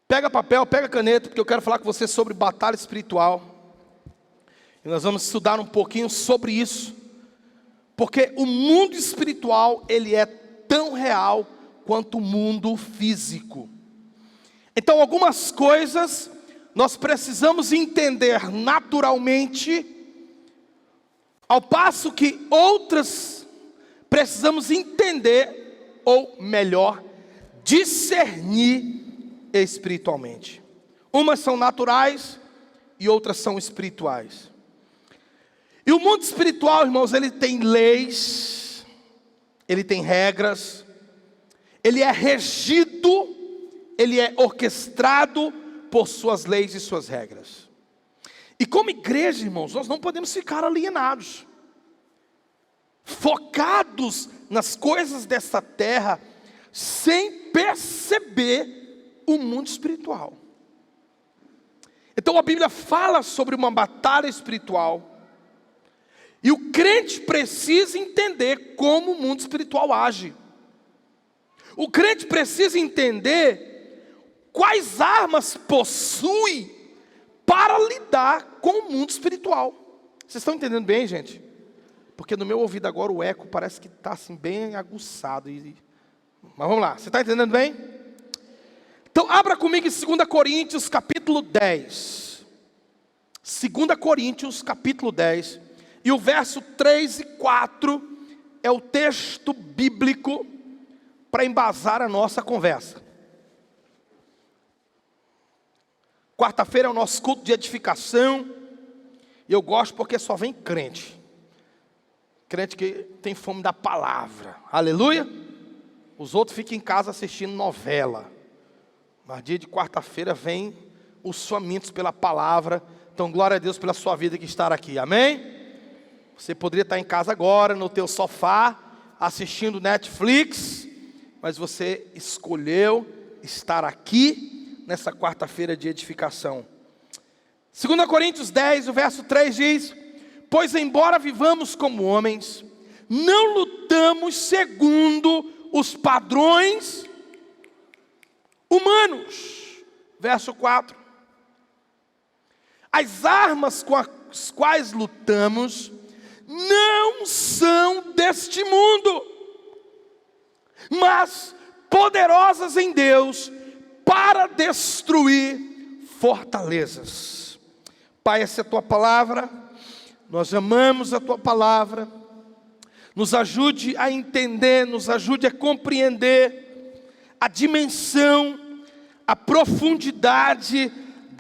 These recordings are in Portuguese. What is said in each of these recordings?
Pega papel, pega caneta, porque eu quero falar com você sobre batalha espiritual. E nós vamos estudar um pouquinho sobre isso. Porque o mundo espiritual, ele é tão real quanto o mundo físico. Então, algumas coisas nós precisamos entender naturalmente, ao passo que outras precisamos entender, ou melhor, discernir espiritualmente. Umas são naturais e outras são espirituais. E o mundo espiritual, irmãos, ele tem leis, ele tem regras, ele é regido, ele é orquestrado por suas leis e suas regras. E como igreja, irmãos, nós não podemos ficar alienados, focados nas coisas dessa terra, sem perceber o mundo espiritual. Então a Bíblia fala sobre uma batalha espiritual, e o crente precisa entender como o mundo espiritual age. O crente precisa entender quais armas possui para lidar com o mundo espiritual. Vocês estão entendendo bem, gente? Porque no meu ouvido agora o eco parece que está assim bem aguçado. Mas vamos lá, você está entendendo bem? Então abra comigo em 2 Coríntios capítulo 10. 2 Coríntios capítulo 10. E o verso 3 e 4 é o texto bíblico para embasar a nossa conversa. Quarta-feira é o nosso culto de edificação. E eu gosto porque só vem crente. Crente que tem fome da palavra. Aleluia. Os outros ficam em casa assistindo novela. Mas dia de quarta-feira vem os famintos pela palavra. Então glória a Deus pela sua vida que está aqui. Amém? Você poderia estar em casa agora, no teu sofá, assistindo Netflix, mas você escolheu estar aqui nessa quarta-feira de edificação. 2 Coríntios 10, o verso 3 diz: pois embora vivamos como homens, não lutamos segundo os padrões humanos. Verso 4. As armas com as quais lutamos não são deste mundo, mas poderosas em Deus para destruir fortalezas. Pai, essa é a tua palavra, nós amamos a tua palavra. Nos ajude a entender, nos ajude a compreender a dimensão, a profundidade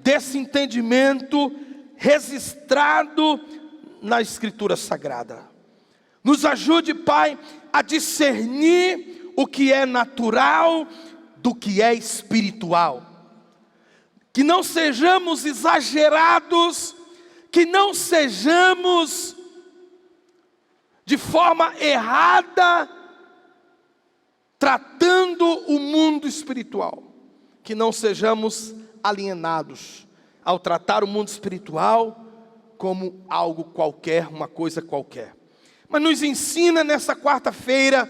desse entendimento registrado na Escritura Sagrada. Nos ajude, Pai, a discernir o que é natural do que é espiritual. Que não sejamos exagerados, que não sejamos de forma errada tratando o mundo espiritual. Que não sejamos alienados ao tratar o mundo espiritual como algo qualquer, uma coisa qualquer. Mas nos ensina nessa quarta-feira,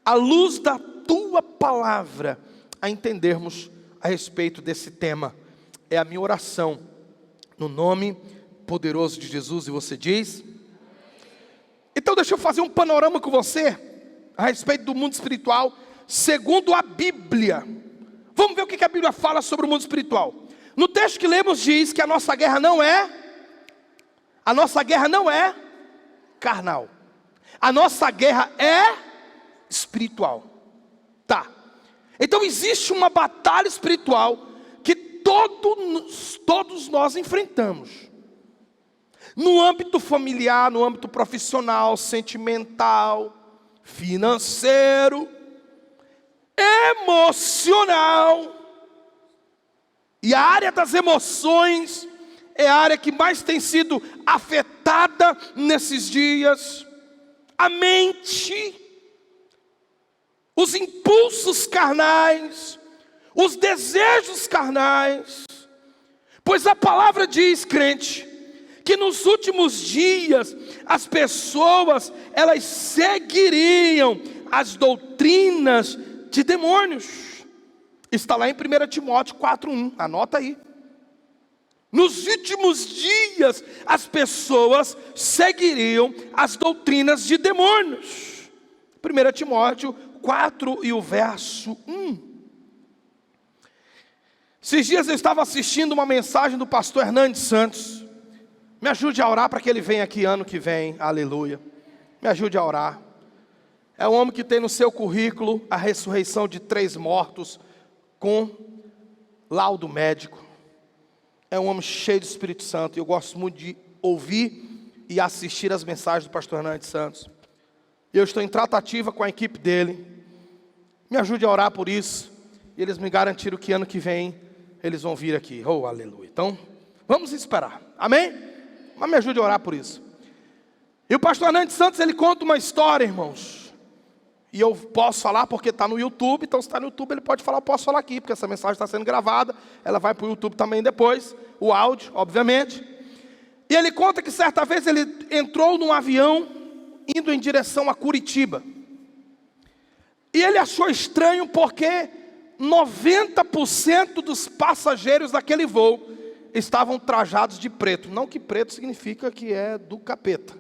à luz da tua palavra, a entendermos a respeito desse tema. É a minha oração, no nome poderoso de Jesus. E você diz? Então deixa eu fazer um panorama com você, a respeito do mundo espiritual, segundo a Bíblia. Vamos ver o que a Bíblia fala sobre o mundo espiritual. No texto que lemos diz que a nossa guerra não é carnal. A nossa guerra é espiritual. Tá. Então existe uma batalha espiritual que todos nós enfrentamos. No âmbito familiar, no âmbito profissional, sentimental, financeiro, emocional. E a área das emoções é a área que mais tem sido afetada nesses dias. A mente, os impulsos carnais, os desejos carnais. Pois a palavra diz, crente, que nos últimos dias as pessoas, elas seguiriam as doutrinas de demônios. Está lá em 1 Timóteo 4:1, anota aí. Nos últimos dias, as pessoas seguiriam as doutrinas de demônios. 1 Timóteo 4 e o verso 1. Esses dias eu estava assistindo uma mensagem do pastor Hernandes Santos. Me ajude a orar para que ele venha aqui ano que vem, aleluia. Me ajude a orar. É um homem que tem no seu currículo a ressurreição de 3 mortos com laudo médico. É um homem cheio do Espírito Santo. Eu gosto muito de ouvir e assistir as mensagens do pastor Hernandes Santos. Eu estou em tratativa com a equipe dele. Me ajude a orar por isso. E eles me garantiram que ano que vem eles vão vir aqui. Oh, aleluia. Então, vamos esperar. Amém? Mas me ajude a orar por isso. E o pastor Hernandes Santos, ele conta uma história, irmãos. E eu posso falar porque está no YouTube. Então se está no YouTube ele pode falar, eu posso falar aqui. Porque essa mensagem está sendo gravada. Ela vai para o YouTube também depois. O áudio, obviamente. E ele conta que certa vez ele entrou num avião indo em direção a Curitiba. E ele achou estranho porque 90% dos passageiros daquele voo estavam trajados de preto. Não que preto significa que é do capeta.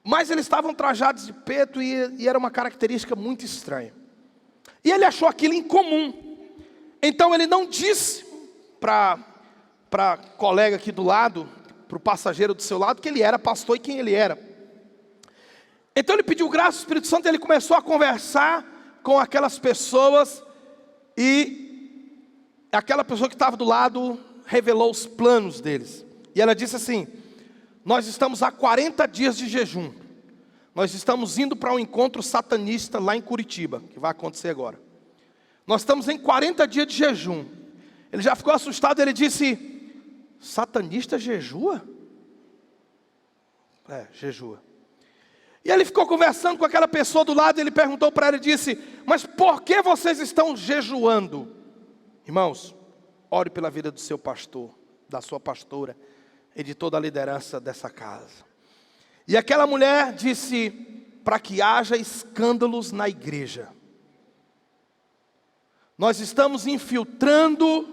Mas eles estavam trajados de preto e era uma característica muito estranha. E ele achou aquilo incomum. Então ele não disse para a colega aqui do lado, para o passageiro do seu lado, que ele era pastor e quem ele era. Então ele pediu graça ao Espírito Santo e ele começou a conversar com aquelas pessoas. E aquela pessoa que estava do lado revelou os planos deles. E ela disse assim: nós estamos há 40 dias de jejum. Nós estamos indo para um encontro satanista lá em Curitiba, que vai acontecer agora. Nós estamos em 40 dias de jejum. Ele já ficou assustado, ele disse: satanista jejua? Jejua. E ele ficou conversando com aquela pessoa do lado, e ele perguntou para ela e disse: mas por que vocês estão jejuando? Irmãos, ore pela vida do seu pastor, da sua pastora e de toda a liderança dessa casa. E aquela mulher disse: para que haja escândalos na igreja. Nós estamos infiltrando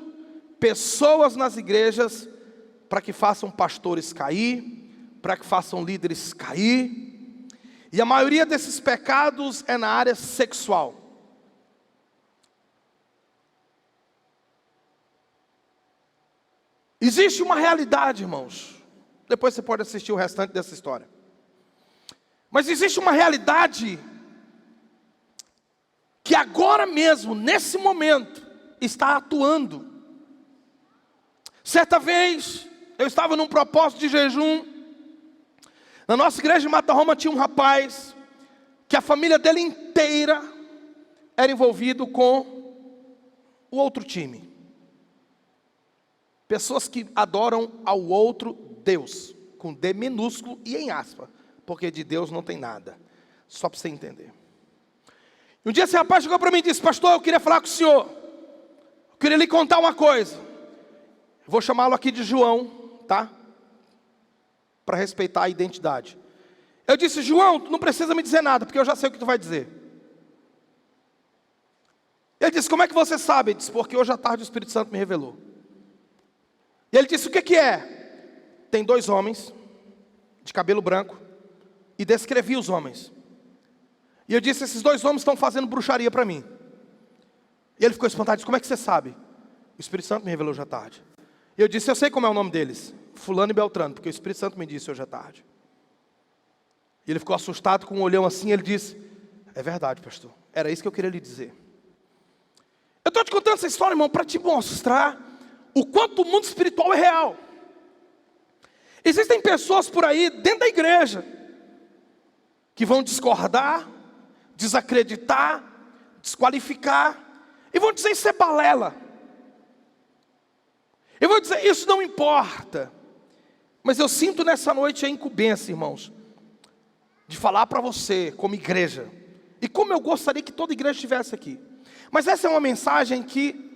pessoas nas igrejas para que façam pastores cair, para que façam líderes cair. E a maioria desses pecados é na área sexual. Existe uma realidade, irmãos. Depois você pode assistir o restante dessa história. Mas existe uma realidade que agora mesmo, nesse momento, está atuando. Certa vez, eu estava num propósito de jejum. Na nossa igreja de Mata Roma tinha um rapaz que a família dele inteira era envolvido com o outro time. Pessoas que adoram ao outro Deus, com D minúsculo e em aspa, porque de Deus não tem nada, só para você entender. E um dia esse rapaz chegou para mim e disse: pastor, eu queria falar com o senhor, eu queria lhe contar uma coisa. Eu vou chamá-lo aqui de João, tá? Para respeitar a identidade. Eu disse: João, tu não precisa me dizer nada, porque eu já sei o que tu vai dizer. Ele disse: como é que você sabe? Ele disse: porque hoje à tarde o Espírito Santo me revelou. E ele disse: o que é? Tem 2 homens, de cabelo branco, e descrevi os homens. E eu disse: esses 2 homens estão fazendo bruxaria para mim. E ele ficou espantado, disse: como é que você sabe? O Espírito Santo me revelou hoje à tarde. E eu disse: eu sei como é o nome deles, Fulano e Beltrano, porque o Espírito Santo me disse hoje à tarde. E ele ficou assustado com um olhão assim, ele disse: é verdade, pastor, era isso que eu queria lhe dizer. Eu estou te contando essa história, irmão, para te mostrar o quanto o mundo espiritual é real. Existem pessoas por aí, dentro da igreja, que vão discordar, desacreditar, desqualificar, e vão dizer: isso é balela. Eu vou dizer: isso não importa. Mas eu sinto nessa noite a incumbência, irmãos, de falar para você, como igreja, e como eu gostaria que toda igreja estivesse aqui. Mas essa é uma mensagem que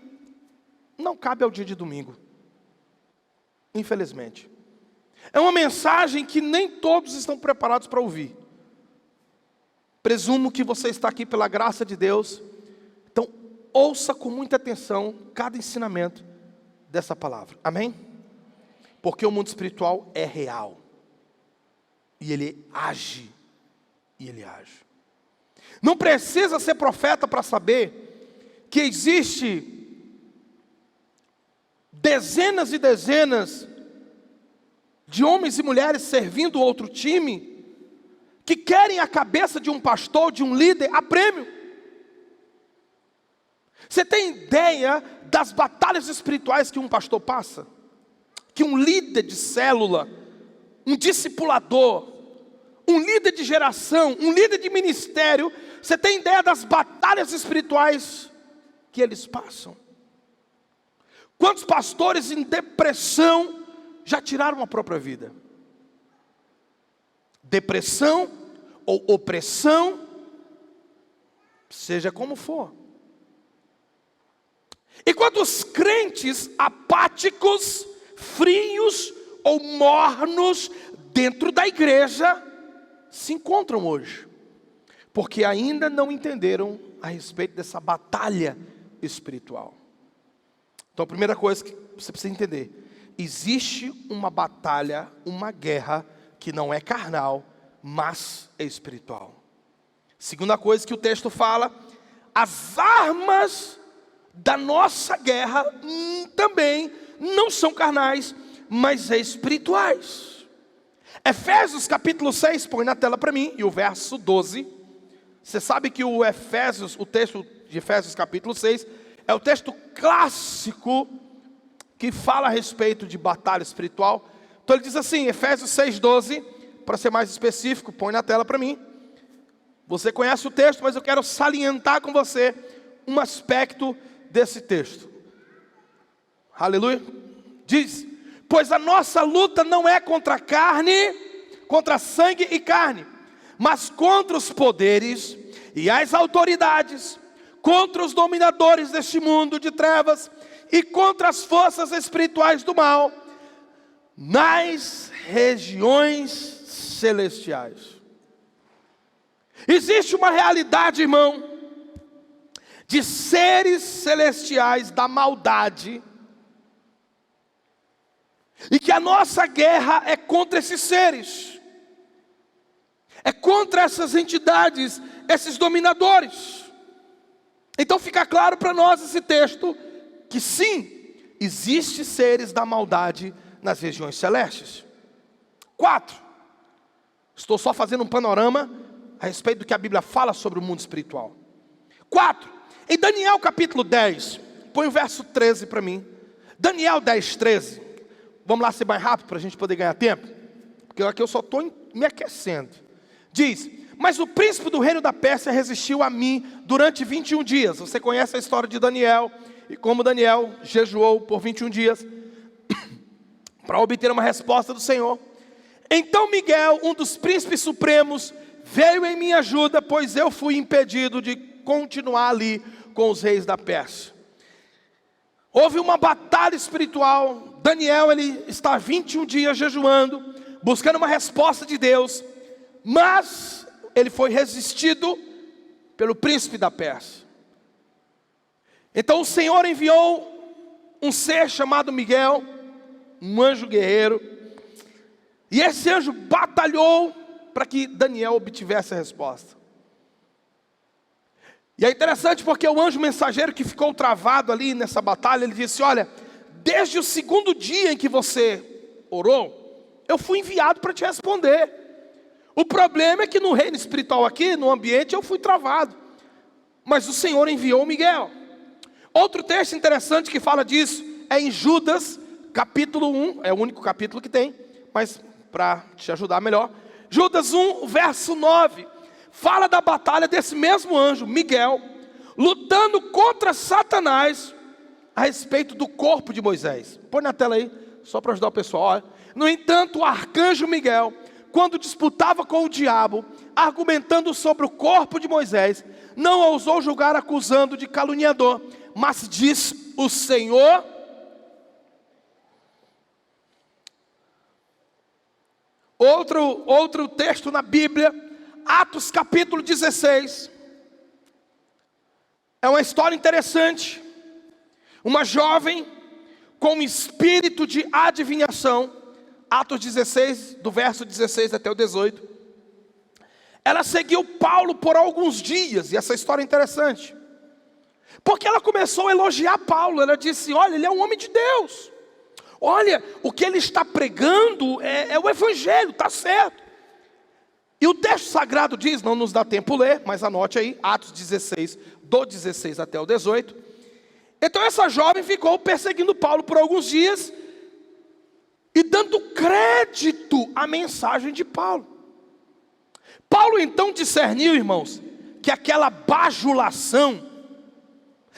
não cabe ao dia de domingo, infelizmente. É uma mensagem que nem todos estão preparados para ouvir. Presumo que você está aqui pela graça de Deus. Então, ouça com muita atenção cada ensinamento dessa palavra, amém? Porque o mundo espiritual é real, e ele age, Não precisa ser profeta para saber que existe dezenas e dezenas de homens e mulheres servindo outro time, que querem a cabeça de um pastor, de um líder, a prêmio. Você tem ideia das batalhas espirituais que um pastor passa? Que um líder de célula, um discipulador, um líder de geração, um líder de ministério, você tem ideia das batalhas espirituais que eles passam? Quantos pastores em depressão já tiraram a própria vida? Depressão ou opressão, seja como for. E quantos crentes apáticos, frios ou mornos dentro da igreja se encontram hoje? Porque ainda não entenderam a respeito dessa batalha espiritual. Então a primeira coisa que você precisa entender: existe uma batalha, uma guerra que não é carnal, mas é espiritual. Segunda coisa que o texto fala: as armas da nossa guerra também não são carnais, mas espirituais. Efésios capítulo 6, põe na tela para mim, e o verso 12. Você sabe que o texto de Efésios capítulo 6, é o texto clássico que fala a respeito de batalha espiritual. Então ele diz assim, Efésios 6:12, para ser mais específico, põe na tela para mim. Você conhece o texto, mas eu quero salientar com você um aspecto desse texto. Aleluia. Diz: pois a nossa luta não é contra sangue e carne, mas contra os poderes e as autoridades, contra os dominadores deste mundo de trevas e contra as forças espirituais do mal nas regiões celestiais. Existe uma realidade, irmão, de seres celestiais da maldade, e que a nossa guerra é contra esses seres, é contra essas entidades, esses dominadores. Então fica claro para nós esse texto, que sim, existe seres da maldade nas regiões celestes. 4, estou só fazendo um panorama a respeito do que a Bíblia fala sobre o mundo espiritual. 4, em Daniel capítulo 10, põe o verso 13 para mim. Daniel 10, 13. Vamos lá ser mais rápido para a gente poder ganhar tempo, porque aqui eu só estou me aquecendo. Diz: mas o príncipe do reino da Pérsia resistiu a mim durante 21 dias. Você conhece a história de Daniel, e como Daniel jejuou por 21 dias, para obter uma resposta do Senhor. Então Miguel, um dos príncipes supremos, veio em minha ajuda, pois eu fui impedido de continuar ali com os reis da Pérsia. Houve uma batalha espiritual. Daniel, ele está 21 dias jejuando, buscando uma resposta de Deus, mas ele foi resistido pelo príncipe da Pérsia. Então o Senhor enviou um ser chamado Miguel, um anjo guerreiro, e esse anjo batalhou para que Daniel obtivesse a resposta. E é interessante porque o anjo mensageiro que ficou travado ali nessa batalha, ele disse: olha, desde o segundo dia em que você orou, eu fui enviado para te responder. O problema é que no reino espiritual aqui, no ambiente, eu fui travado, mas o Senhor enviou Miguel. Outro texto interessante que fala disso é em Judas capítulo 1, é o único capítulo que tem, mas para te ajudar melhor, Judas 1, verso 9, fala da batalha desse mesmo anjo, Miguel, lutando contra Satanás, a respeito do corpo de Moisés. Põe na tela aí, só para ajudar o pessoal. Olha. No entanto, o arcanjo Miguel, quando disputava com o diabo, argumentando sobre o corpo de Moisés, não ousou julgar acusando de caluniador, mas diz o Senhor: outro texto na Bíblia, Atos capítulo 16, É uma história interessante. Uma jovem com espírito de adivinhação, Atos 16, do verso 16 até o 18. Ela seguiu Paulo por alguns dias, e essa história é interessante. Porque ela começou a elogiar Paulo. Ela disse: olha, ele é um homem de Deus. Olha, o que ele está pregando é o evangelho, está certo. E o texto sagrado diz, não nos dá tempo ler, mas anote aí, Atos 16, do 16 até o 18. Então essa jovem ficou perseguindo Paulo por alguns dias e dando crédito à mensagem de Paulo. Paulo então discerniu, irmãos, que aquela bajulação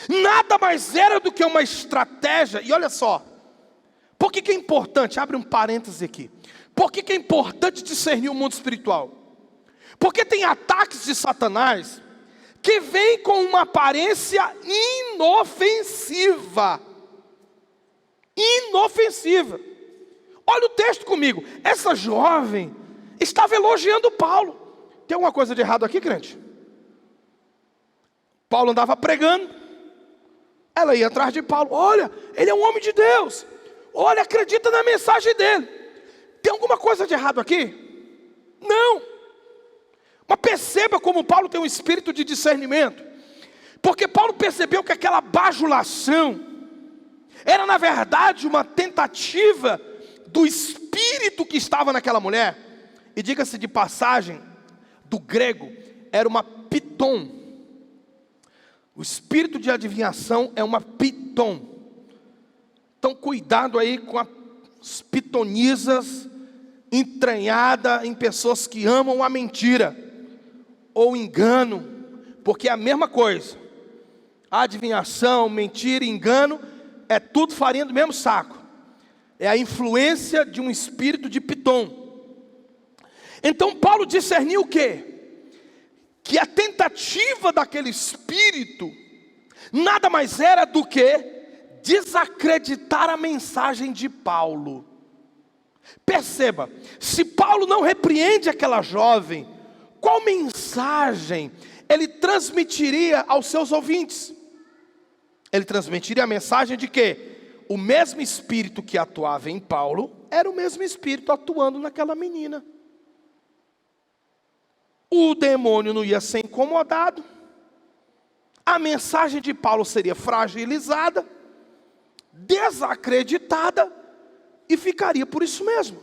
nada mais era do que uma estratégia. E olha só, por que é importante? Abre um parêntese aqui. Por que é importante discernir o mundo espiritual? Porque tem ataques de Satanás que vêm com uma aparência inofensiva. Inofensiva. Olha o texto comigo. Essa jovem estava elogiando Paulo. Tem alguma coisa de errado aqui, crente? Paulo andava pregando. Ela ia atrás de Paulo. Olha, ele é um homem de Deus. Olha, acredita na mensagem dele. Tem alguma coisa de errado aqui? Não. Mas perceba como Paulo tem um espírito de discernimento. Porque Paulo percebeu que aquela bajulação era na verdade uma tentativa do espírito que estava naquela mulher. E diga-se de passagem, do grego, era uma piton. O espírito de adivinhação é uma piton. Então cuidado aí com as pitonisas entranhadas em pessoas que amam a mentira ou engano, porque é a mesma coisa. Adivinhação, mentira, engano, é tudo farinha do mesmo saco. É a influência de um espírito de piton. Então Paulo discerniu o quê? Que a tentativa daquele espírito nada mais era do que desacreditar a mensagem de Paulo. Perceba, se Paulo não repreende aquela jovem, qual mensagem ele transmitiria aos seus ouvintes? Ele transmitiria a mensagem de que o mesmo espírito que atuava em Paulo era o mesmo espírito atuando naquela menina. O demônio não ia ser incomodado, a mensagem de Paulo seria fragilizada, desacreditada e ficaria por isso mesmo.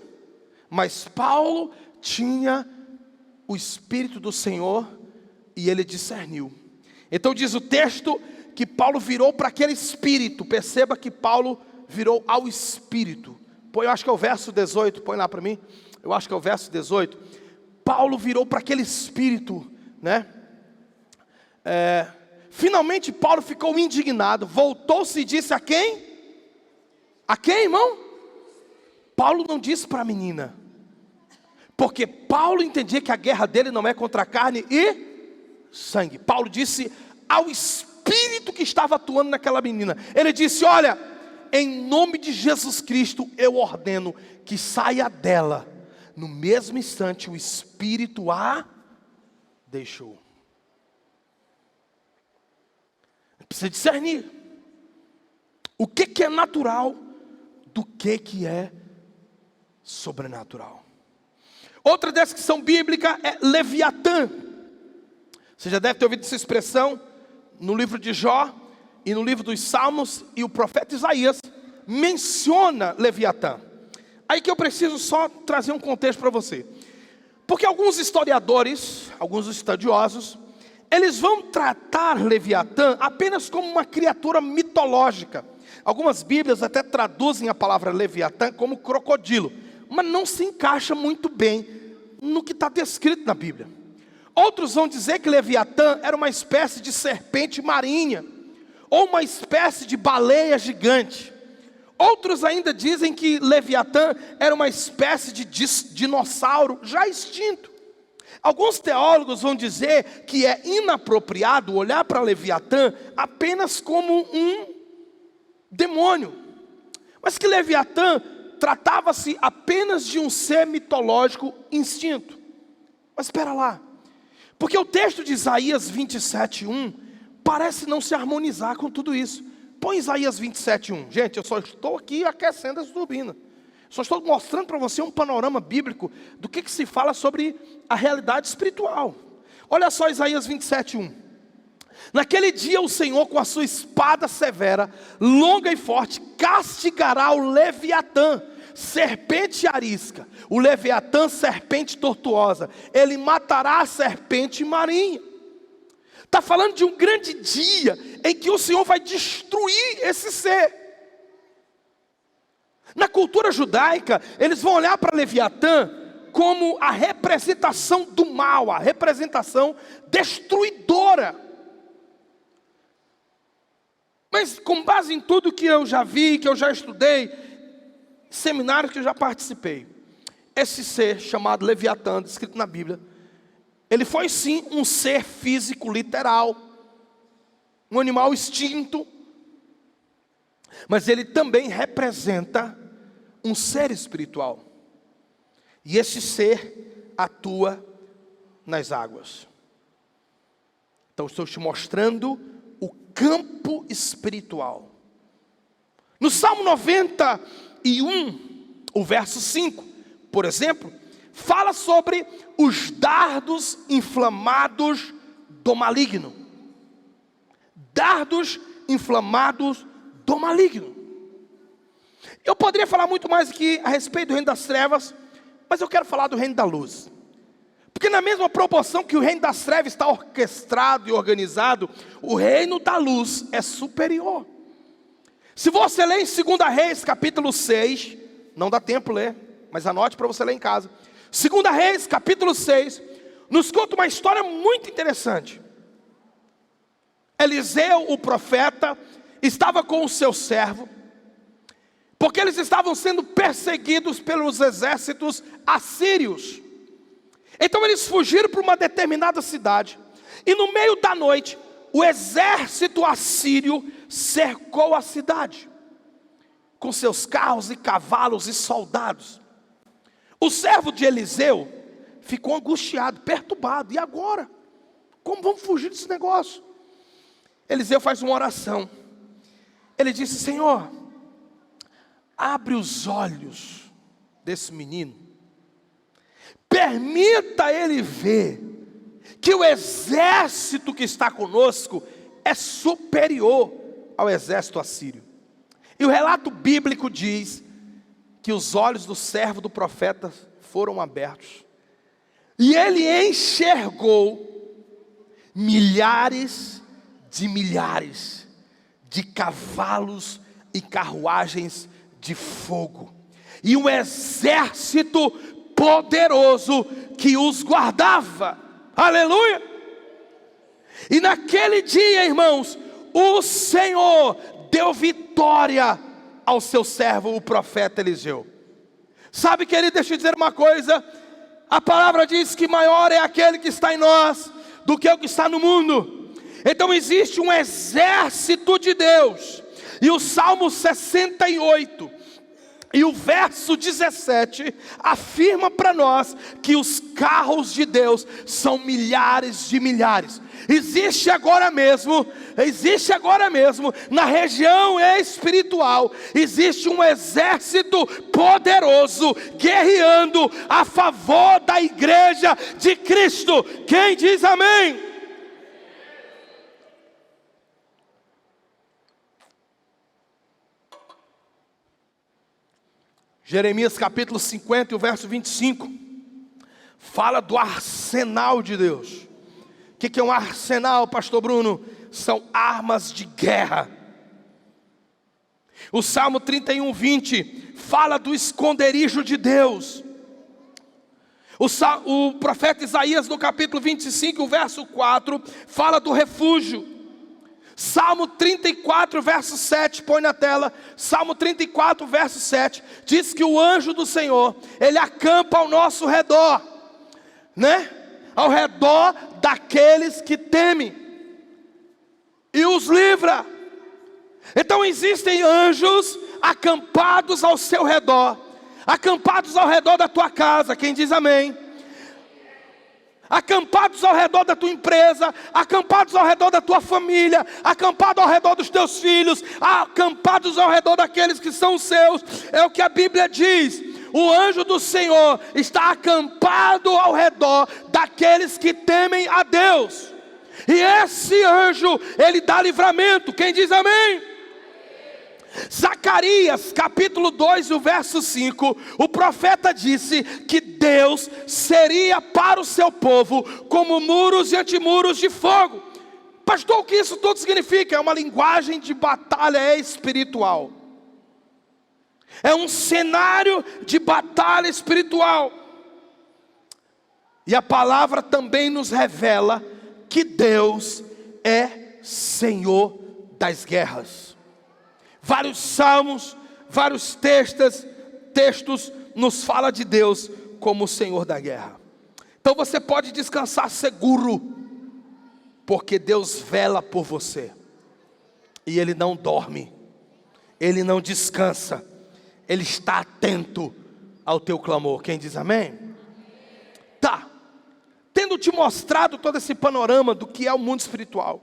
Mas Paulo tinha o Espírito do Senhor e ele discerniu. Então diz o texto que Paulo virou para aquele espírito. Perceba que Paulo virou ao espírito. Eu acho que é o verso 18, põe lá para mim. Eu acho que é o verso 18. Paulo virou para aquele espírito, né? Finalmente Paulo ficou indignado, voltou-se e disse a quem? A quem, irmão? Paulo não disse para a menina, porque Paulo entendia que a guerra dele não é contra a carne e sangue. Paulo disse ao espírito que estava atuando naquela menina. Ele disse: olha, em nome de Jesus Cristo eu ordeno que saia dela. No mesmo instante o espírito a deixou. Precisa discernir o que é natural do que é sobrenatural. Outra descrição bíblica é Leviatã. Você já deve ter ouvido essa expressão no livro de Jó e no livro dos Salmos, e o profeta Isaías menciona Leviatã. Aí que eu preciso só trazer um contexto para você, porque alguns historiadores, alguns estudiosos, eles vão tratar Leviatã apenas como uma criatura mitológica. Algumas Bíblias até traduzem a palavra Leviatã como crocodilo, mas não se encaixa muito bem no que está descrito na Bíblia. Outros vão dizer que Leviatã era uma espécie de serpente marinha, ou uma espécie de baleia gigante. Outros ainda dizem que Leviatã era uma espécie de dinossauro já extinto. Alguns teólogos vão dizer que é inapropriado olhar para Leviatã apenas como um demônio, mas que Leviatã tratava-se apenas de um ser mitológico extinto. Mas espera lá, porque o texto de Isaías 27:1 parece não se harmonizar com tudo isso. Põe Isaías 27:1. Gente, eu só estou aqui aquecendo essa turbina. Só estou mostrando para você um panorama bíblico do que se fala sobre a realidade espiritual. Olha só Isaías 27:1. Naquele dia o Senhor, com a sua espada severa, longa e forte, castigará o Leviatã, serpente arisca, o Leviatã, serpente tortuosa. Ele matará a serpente marinha. Está falando de um grande dia em que o Senhor vai destruir esse ser. Na cultura judaica, eles vão olhar para Leviatã como a representação do mal, a representação destruidora. Mas com base em tudo que eu já vi, que eu já estudei, seminários que eu já participei, esse ser chamado Leviatã, descrito na Bíblia, ele foi sim um ser físico literal, um animal extinto, mas ele também representa um ser espiritual. E esse ser atua nas águas. Então estou te mostrando o campo espiritual. No Salmo 91, o verso 5, por exemplo, fala sobre os dardos inflamados do maligno. Dardos inflamados do maligno. Eu poderia falar muito mais aqui a respeito do reino das trevas, mas eu quero falar do reino da luz. Porque na mesma proporção que o reino das trevas está orquestrado e organizado, o reino da luz é superior. Se você ler em 2 Reis, capítulo 6, não dá tempo ler, mas anote para você ler em casa. 2 Reis, capítulo 6, nos conta uma história muito interessante. Eliseu, o profeta, estava com o seu servo, porque eles estavam sendo perseguidos pelos exércitos assírios. Então eles fugiram para uma determinada cidade, e no meio da noite, o exército assírio cercou a cidade, com seus carros e cavalos e soldados. O servo de Eliseu ficou angustiado, perturbado. E agora? Como vamos fugir desse negócio? Eliseu faz uma oração. Ele disse: Senhor, abre os olhos desse menino. Permita ele ver que o exército que está conosco é superior ao exército assírio. E o relato bíblico diz que os olhos do servo do profeta foram abertos, e ele enxergou milhares de cavalos e carruagens de fogo, e um exército poderoso que os guardava. Aleluia! E naquele dia, irmãos, o Senhor deu vitória ao seu servo, o profeta Eliseu. Sabe, querido, deixa eu dizer uma coisa. A palavra diz que maior é aquele que está em nós do que o que está no mundo. Então existe um exército de Deus. E o Salmo 68 e o verso 17 afirma para nós que os carros de Deus são milhares de milhares. Existe agora mesmo, na região espiritual, existe um exército poderoso, guerreando a favor da igreja de Cristo. Quem diz amém? Jeremias capítulo 50 e o verso 25, fala do arsenal de Deus. O que é um arsenal, pastor Bruno? São armas de guerra. O Salmo 31, 20, fala do esconderijo de Deus. O profeta Isaías no capítulo 25, o verso 4, fala do refúgio. Salmo 34, verso 7, põe na tela. Salmo 34, verso 7, diz que o anjo do Senhor, ele acampa ao nosso redor, né? Ao redor daqueles que temem, e os livra. Então existem anjos acampados ao seu redor, acampados ao redor da tua casa. Quem diz amém? acampados ao redor da tua empresa, acampados ao redor da tua família, acampados ao redor dos teus filhos, acampados ao redor daqueles que são seus. É o que a Bíblia diz. O anjo do Senhor está acampado ao redor daqueles que temem a Deus. E esse anjo, ele dá livramento. Quem diz amém? Zacarias capítulo 2, o verso 5, o profeta disse que Deus seria para o seu povo como muros e antimuros de fogo. Pastor, o que isso tudo significa? É uma linguagem de batalha espiritual. É um cenário de batalha espiritual. E a palavra também nos revela que Deus é Senhor das guerras. Vários salmos, vários textos nos fala de Deus como o Senhor da guerra. Então você pode descansar seguro, porque Deus vela por você. E Ele não dorme, Ele não descansa, Ele está atento ao teu clamor. Quem diz amém? Tá. Tendo te mostrado todo esse panorama do que é o mundo espiritual,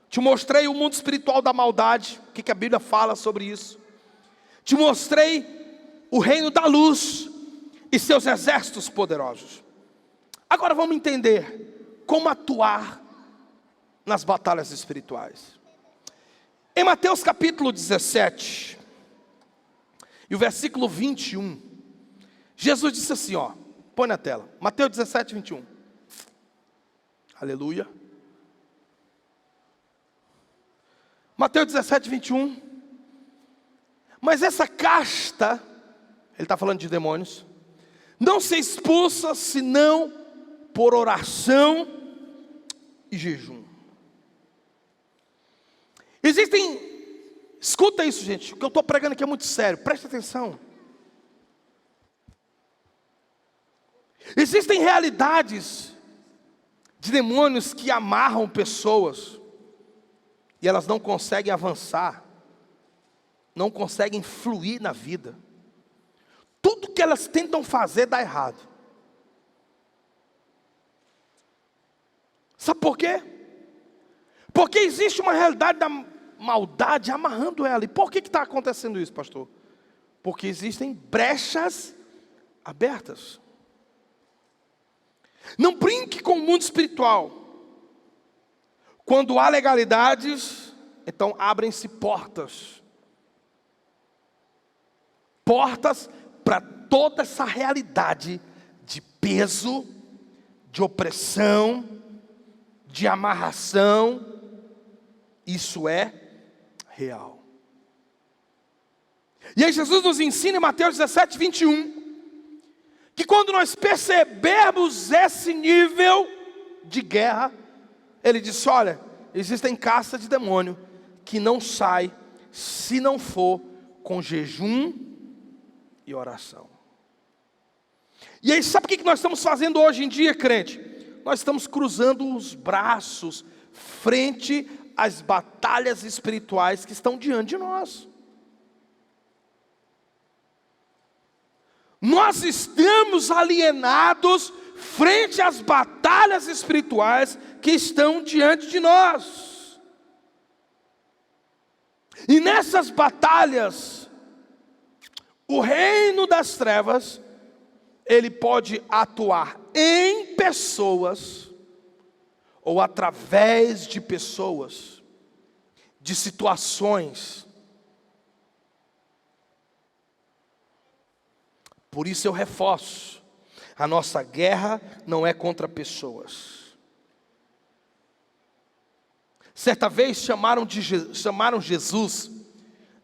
te mostrei o mundo espiritual da maldade, o que a Bíblia fala sobre isso. Te mostrei o reino da luz e seus exércitos poderosos. Agora vamos entender como atuar nas batalhas espirituais. Em Mateus capítulo 17, e o versículo 21, Jesus disse assim, ó, põe na tela, Mateus 17, 21. Aleluia. Mateus 17, 21. Mas essa casta, ele está falando de demônios, não se expulsa senão por oração e jejum. Escuta isso, gente, o que eu estou pregando aqui é muito sério, preste atenção. Existem realidades de demônios que amarram pessoas, e elas não conseguem avançar, não conseguem fluir na vida. Tudo que elas tentam fazer dá errado. Sabe por quê? Porque existe uma realidade da maldade amarrando ela. E por que está acontecendo isso, pastor? Porque existem brechas abertas. Não brinque com o mundo espiritual. Quando há legalidades, então abrem-se portas. Portas para toda essa realidade de peso, de opressão, de amarração. Isso é real. E aí Jesus nos ensina em Mateus 17, 21, que quando nós percebermos esse nível de guerra, Ele disse, olha, existem castas de demônio que não sai se não for com jejum e oração. E aí sabe o que nós estamos fazendo hoje em dia, crente? Nós estamos cruzando os braços frente às batalhas espirituais que estão diante de nós. Nós estamos alienados frente às batalhas espirituais que estão diante de nós. E nessas batalhas, o reino das trevas, ele pode atuar em pessoas, ou através de pessoas, de situações. Por isso eu reforço, a nossa guerra não é contra pessoas. Certa vez chamaram Jesus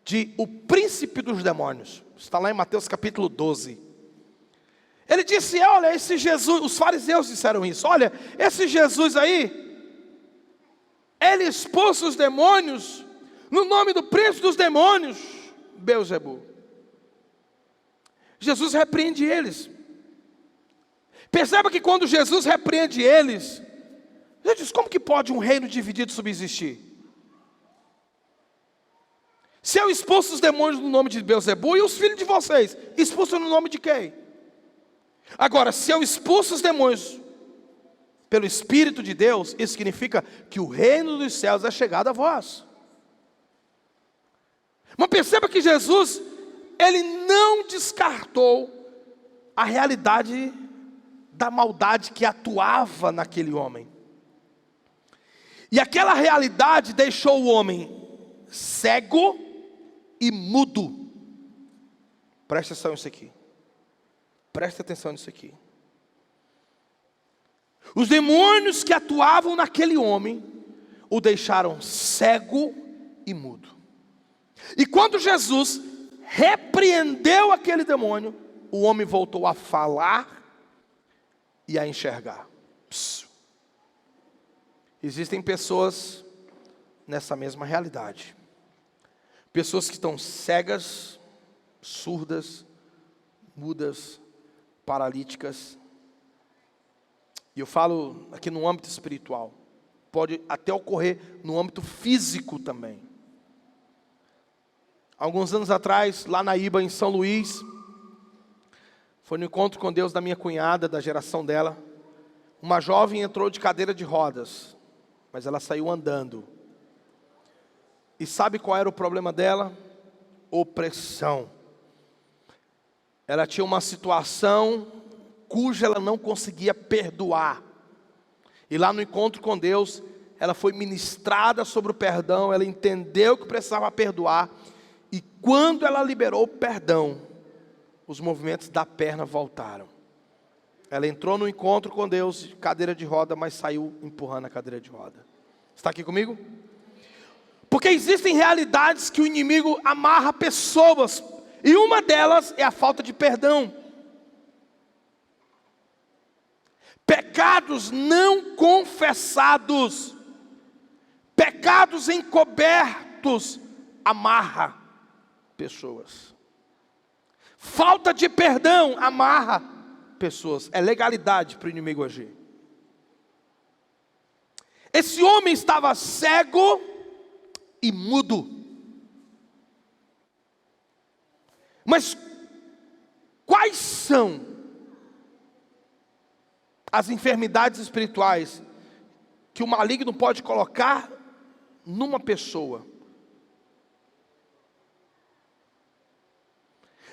de o príncipe dos demônios. Está lá em Mateus capítulo 12. Ele disse, olha, esse Jesus, os fariseus disseram isso, olha, esse Jesus aí, ele expulsa os demônios no nome do príncipe dos demônios, Beelzebul. Jesus repreende eles. Perceba que quando Jesus repreende eles, ele diz, como que pode um reino dividido subsistir? Se eu expulso os demônios no nome de Beelzebul, e os filhos de vocês, expulsam no nome de quem? Agora, se eu expulso os demônios pelo Espírito de Deus, isso significa que o reino dos céus é chegado a vós. Mas perceba que Jesus, ele não descartou a realidade da maldade que atuava naquele homem. E aquela realidade deixou o homem cego e mudo. Preste atenção nisso aqui. Preste atenção nisso aqui. Os demônios que atuavam naquele homem o deixaram cego e mudo. E quando Jesus repreendeu aquele demônio, o homem voltou a falar e a enxergar. Existem pessoas nessa mesma realidade. Pessoas que estão cegas, surdas, mudas, paralíticas. E eu falo aqui no âmbito espiritual. Pode até ocorrer no âmbito físico também. Alguns anos atrás, lá na IBA, em São Luís, foi no encontro com Deus da minha cunhada, da geração dela. Uma jovem entrou de cadeira de rodas, mas ela saiu andando. E sabe qual era o problema dela? Opressão. Ela tinha uma situação cuja ela não conseguia perdoar. E lá no encontro com Deus, ela foi ministrada sobre o perdão, ela entendeu que precisava perdoar. E quando ela liberou o perdão, os movimentos da perna voltaram. Ela entrou no encontro com Deus, cadeira de roda, mas saiu empurrando a cadeira de roda. Está aqui comigo? Porque existem realidades que o inimigo amarra pessoas, e uma delas é a falta de perdão. Pecados não confessados, pecados encobertos, amarra pessoas. Falta de perdão amarra pessoas. É legalidade para o inimigo agir. Esse homem estava cego e mudo. Mas quais são as enfermidades espirituais que o maligno pode colocar numa pessoa?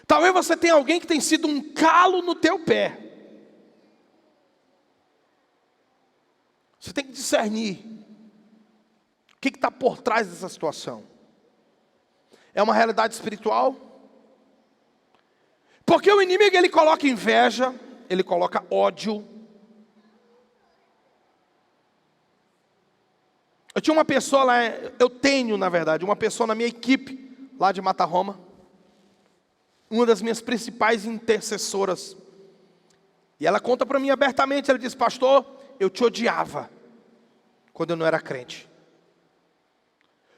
Talvez você tenha alguém que tem sido um calo no teu pé. Você tem que discernir o que está por trás dessa situação. É uma realidade espiritual? Porque o inimigo, ele coloca inveja, ele coloca ódio. Eu tinha uma pessoa lá, eu tenho na verdade, uma pessoa na minha equipe, lá de Mata Roma, uma das minhas principais intercessoras, e ela conta para mim abertamente, ela diz: pastor, eu te odiava, quando eu não era crente.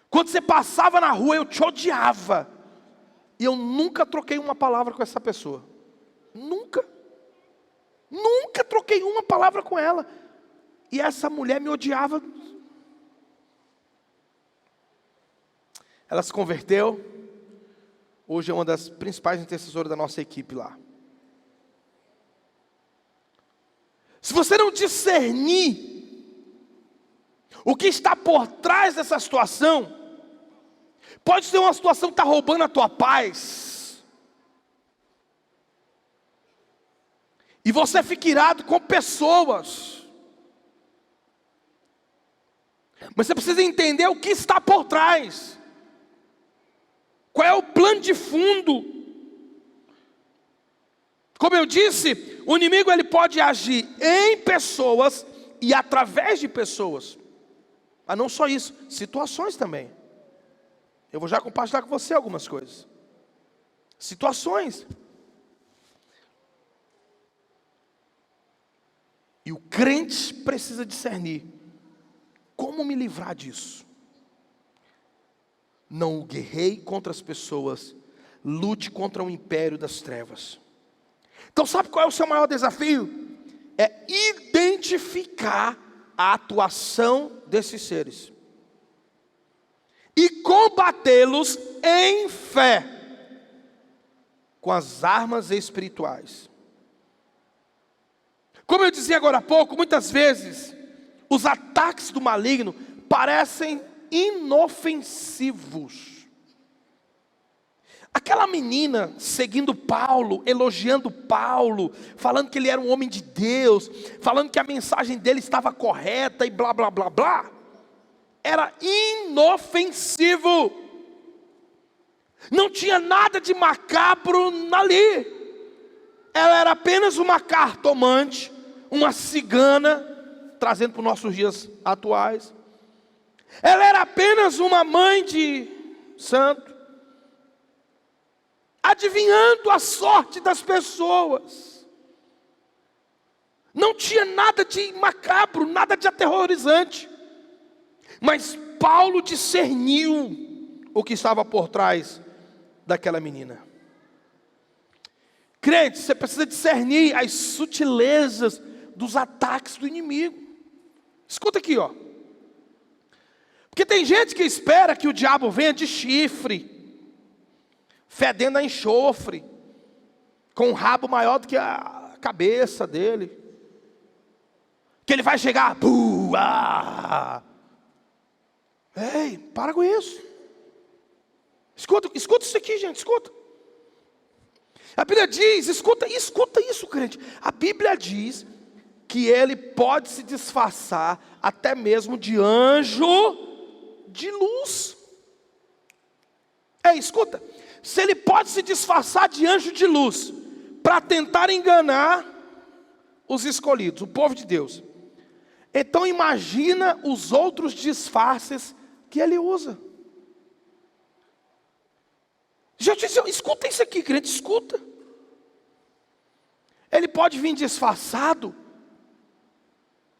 Quando você passava na rua, eu te odiava, e eu nunca troquei uma palavra com essa pessoa, nunca troquei uma palavra com ela, e essa mulher me odiava. Ela se converteu, hoje é uma das principais intercessoras da nossa equipe lá. Se você não discernir o que está por trás dessa situação, pode ser uma situação que está roubando a tua paz, e você fica irado com pessoas, mas você precisa entender o que está por trás. Qual é o plano de fundo? Como eu disse, o inimigo ele pode agir em pessoas e através de pessoas. Mas não só isso, situações também. Eu vou já compartilhar com você algumas coisas. Situações. E o crente precisa discernir: como me livrar disso? Não guerreie contra as pessoas, lute contra o império das trevas. Então sabe qual é o seu maior desafio? É identificar a atuação desses seres e combatê-los em fé, com as armas espirituais. Como eu dizia agora há pouco, muitas vezes os ataques do maligno parecem inofensivos. Aquela menina seguindo Paulo, elogiando Paulo, falando que ele era um homem de Deus, falando que a mensagem dele estava correta e blá blá blá blá, era inofensivo, não tinha nada de macabro ali. Ela era apenas uma cartomante, uma cigana, trazendo para os nossos dias atuais. Ela era apenas uma mãe de santo, adivinhando a sorte das pessoas. Não tinha nada de macabro, nada de aterrorizante. Mas Paulo discerniu o que estava por trás daquela menina. Crente, você precisa discernir as sutilezas dos ataques do inimigo. Escuta aqui, ó. Porque tem gente que espera que o diabo venha de chifre, fedendo a enxofre, com um rabo maior do que a cabeça dele, que ele vai chegar, ei, para com isso. Escuta isso aqui, gente, escuta. A Bíblia diz, escuta isso, crente. A Bíblia diz que ele pode se disfarçar até mesmo de anjo de luz. Escuta. Se ele pode se disfarçar de anjo de luz para tentar enganar os escolhidos, o povo de Deus, então imagina os outros disfarces que ele usa. Gente, escuta isso aqui, crente, escuta. Ele pode vir disfarçado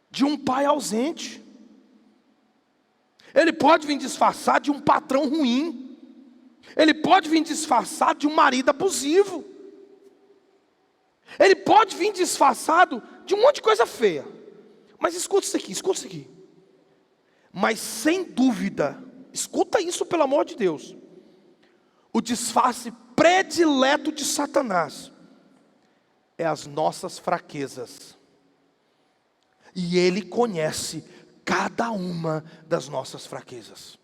de um pai ausente. Ele pode vir disfarçado de um patrão ruim. Ele pode vir disfarçado de um marido abusivo. Ele pode vir disfarçado de um monte de coisa feia. Mas escuta isso aqui. Mas sem dúvida, escuta isso pelo amor de Deus. O disfarce predileto de Satanás é as nossas fraquezas. E ele conhece cada uma das nossas fraquezas.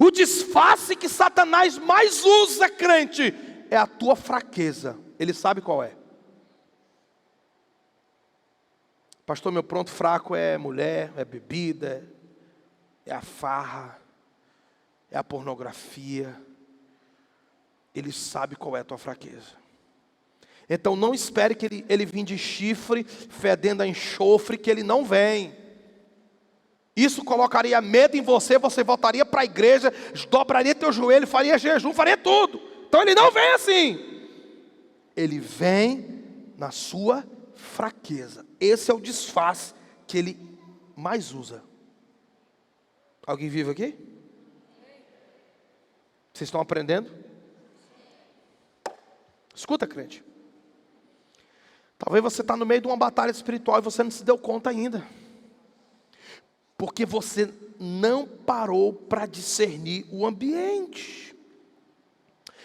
O disfarce que Satanás mais usa, crente, é a tua fraqueza. Ele sabe qual é. Pastor, meu ponto fraco é mulher, é bebida, é a farra, é a pornografia. Ele sabe qual é a tua fraqueza. Então não espere que ele venha de chifre, fedendo a enxofre, que ele não vem. Isso colocaria medo em você, você voltaria para a igreja, dobraria teu joelho, faria jejum, faria tudo. Então ele não vem assim. Ele vem na sua fraqueza. Esse é o disfarce que ele mais usa. Alguém vive aqui? Vocês estão aprendendo? Escuta, crente. Talvez você está no meio de uma batalha espiritual e você não se deu conta ainda. Porque você não parou para discernir o ambiente.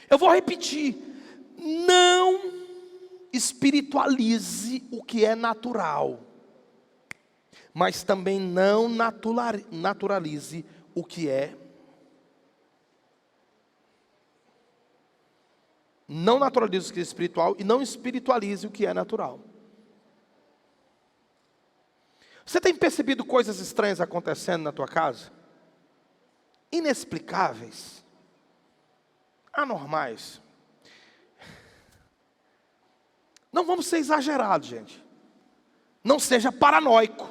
Eu vou repetir. Não espiritualize o que é natural. Mas também não naturalize o que é. Não naturalize o que é espiritual e não espiritualize o que é natural. Você tem percebido coisas estranhas acontecendo na tua casa? Inexplicáveis? Anormais? Não vamos ser exagerados, gente. Não seja paranoico.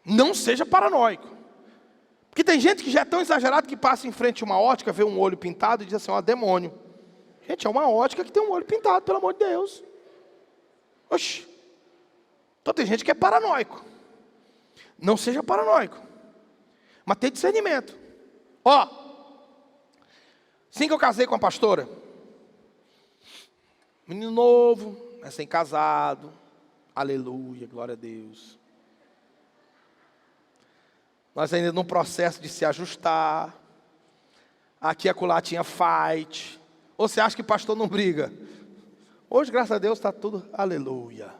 Não seja paranoico. Porque tem gente que já é tão exagerado que passa em frente a uma ótica, vê um olho pintado e diz assim, ó, demônio. Gente, é uma ótica que tem um olho pintado, pelo amor de Deus. Oxi. Então tem gente que é paranoico. Não seja paranoico. Mas tenha discernimento. Ó, assim que eu casei com a pastora, menino novo, recém-casado, aleluia, glória a Deus. Nós ainda no processo de se ajustar. Aqui e acolá tinha fight. Ou você acha que pastor não briga? Hoje, graças a Deus, está tudo aleluia.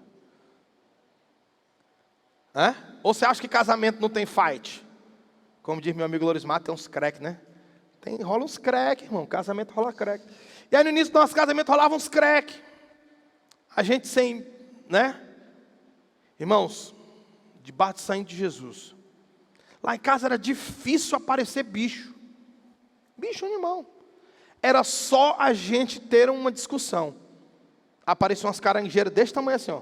Ou você acha que casamento não tem fight? Como diz meu amigo Lorismar, tem uns crack, né? Rola uns crack, irmão. Casamento rola crack. E aí no início do nosso casamento rolava uns crack. A gente sem, né? Irmãos, debaixo do sangue de Jesus. Lá em casa era difícil aparecer bicho. Bicho, animal. Era só a gente ter uma discussão. Apareciam umas caranguejeiras desse tamanho assim, ó.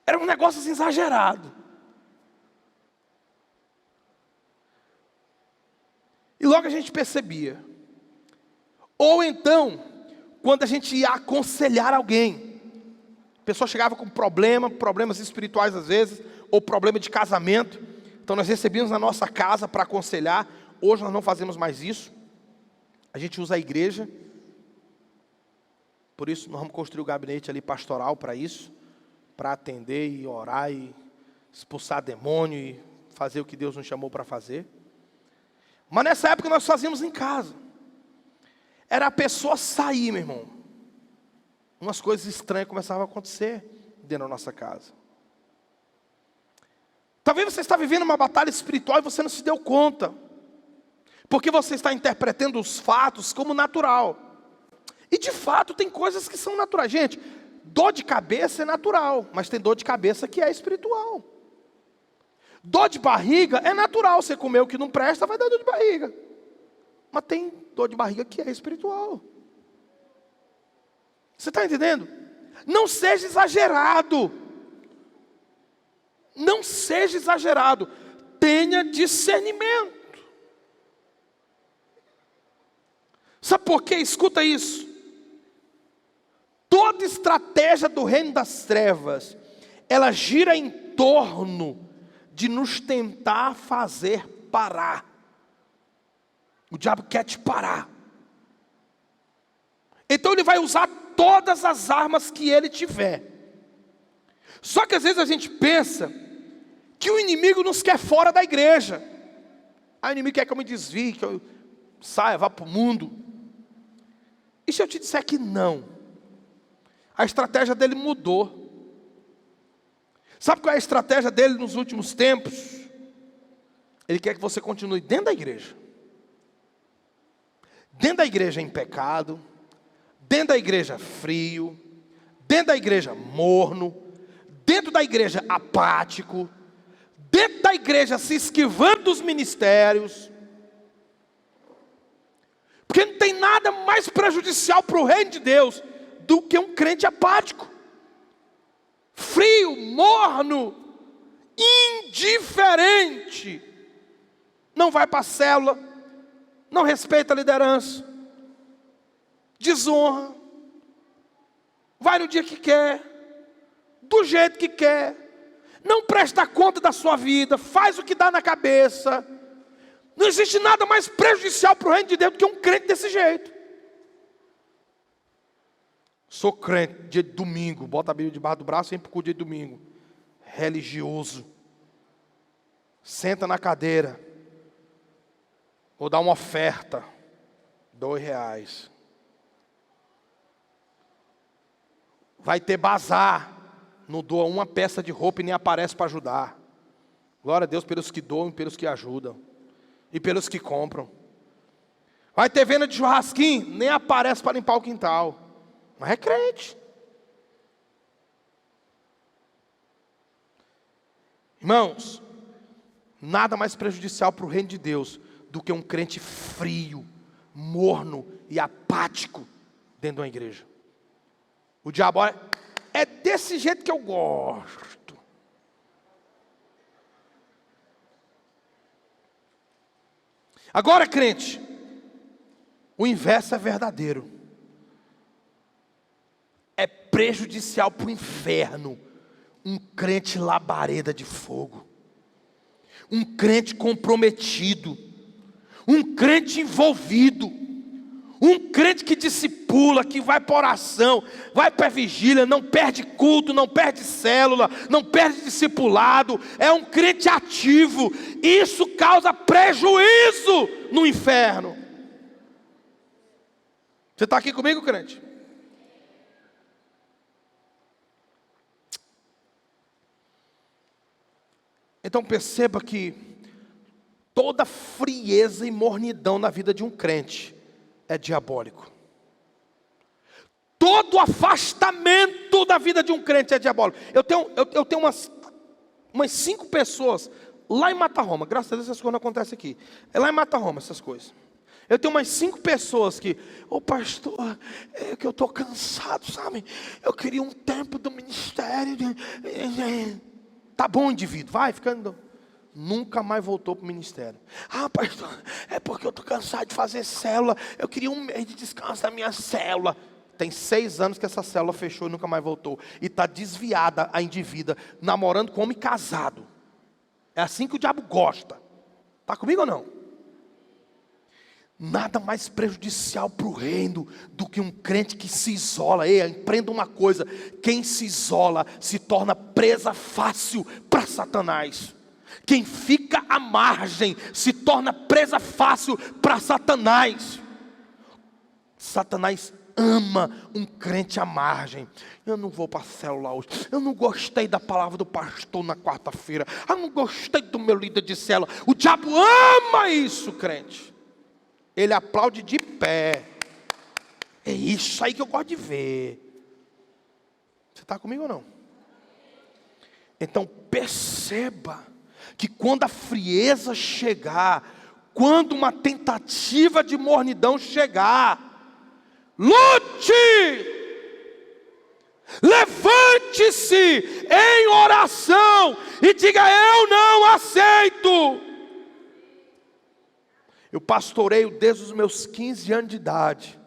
Era um negócio assim, exagerado. E logo a gente percebia. Ou então, quando a gente ia aconselhar alguém, a pessoa chegava com problemas espirituais às vezes, ou problema de casamento. Então nós recebíamos na nossa casa para aconselhar. Hoje nós não fazemos mais isso. A gente usa a igreja. Por isso nós vamos construir o gabinete ali pastoral para isso. Para atender e orar e expulsar demônio e fazer o que Deus nos chamou para fazer. Mas nessa época nós fazíamos em casa. Era a pessoa sair, meu irmão. Umas coisas estranhas começavam a acontecer dentro da nossa casa. Talvez você está vivendo uma batalha espiritual e você não se deu conta. Porque você está interpretando os fatos como natural. E de fato tem coisas que são naturais. Gente, dor de cabeça é natural, mas tem dor de cabeça que é espiritual. Dor de barriga é natural. Você comer o que não presta, vai dar dor de barriga. Mas tem dor de barriga que é espiritual. Você está entendendo? Não seja exagerado. Não seja exagerado. Tenha discernimento. Sabe por quê? Escuta isso. Toda estratégia do reino das trevas, ela gira em torno de nos tentar fazer parar. O diabo quer te parar. Então ele vai usar todas as armas que ele tiver. Só que às vezes a gente pensa que o inimigo nos quer fora da igreja. Aí o inimigo quer que eu me desvie, que eu saia, vá para o mundo. E se eu te disser que não? A estratégia dele mudou. Sabe qual é a estratégia dele nos últimos tempos? Ele quer que você continue dentro da igreja. Dentro da igreja em pecado. Dentro da igreja frio. Dentro da igreja morno. Dentro da igreja apático. Dentro da igreja se esquivando dos ministérios. Porque não tem nada mais prejudicial para o reino de Deus do que um crente apático, frio, morno, indiferente. Não vai para a célula, não respeita a liderança, desonra, vai no dia que quer, do jeito que quer, não presta conta da sua vida, faz o que dá na cabeça. Não existe nada mais prejudicial para o reino de Deus do que um crente desse jeito. Sou crente, dia de domingo, bota a Bíblia debaixo do braço e vem para o dia de domingo. Religioso. Senta na cadeira. Vou dar uma oferta. R$2. Vai ter bazar. Não doa uma peça de roupa e nem aparece para ajudar. Glória a Deus pelos que doam e pelos que ajudam. E pelos que compram. Vai ter venda de churrasquinho, nem aparece para limpar o quintal. Mas é crente. Irmãos, nada mais prejudicial para o reino de Deus do que um crente frio, morno e apático dentro de uma igreja. O diabo, olha, é desse jeito que eu gosto. Agora, crente, o inverso é verdadeiro. É prejudicial para o inferno um crente labareda de fogo, um crente comprometido, um crente envolvido, um crente que discipula, que vai para oração, vai para a vigília, não perde culto, não perde célula, não perde discipulado, é um crente ativo. Isso causa prejuízo no inferno. Você está aqui comigo, crente? Então perceba que toda frieza e mornidão na vida de um crente é diabólico. Todo afastamento da vida de um crente é diabólico. Eu tenho umas 5 pessoas lá em Mata Roma. Graças a Deus essas coisas não acontecem aqui. É lá em Mata Roma essas coisas. Eu tenho umas 5 pessoas que, pastor, é que eu estou cansado, sabe? Eu queria um tempo do ministério. Tá bom, indivíduo, vai ficando. Nunca mais voltou para o ministério. Pastor, é porque eu estou cansado de fazer célula. Eu queria um mês de descanso da minha célula. Tem 6 anos que essa célula fechou e nunca mais voltou. E está desviada a indivídua, namorando com homem casado. É assim que o diabo gosta. Está comigo ou não? Nada mais prejudicial para o reino do que um crente que se isola. Ei, aprenda uma coisa: quem se isola se torna presa fácil para Satanás. Quem fica à margem se torna presa fácil para Satanás. Satanás ama um crente à margem. Eu não vou para a célula hoje. Eu não gostei da palavra do pastor na quarta-feira. Eu não gostei do meu líder de célula. O diabo ama isso, crente. Ele aplaude de pé. É isso aí que eu gosto de ver. Você está comigo ou não? Então perceba que quando a frieza chegar, quando uma tentativa de mornidão chegar, lute, levante-se em oração e diga: eu não aceito. Eu pastoreio desde os meus 15 anos de idade.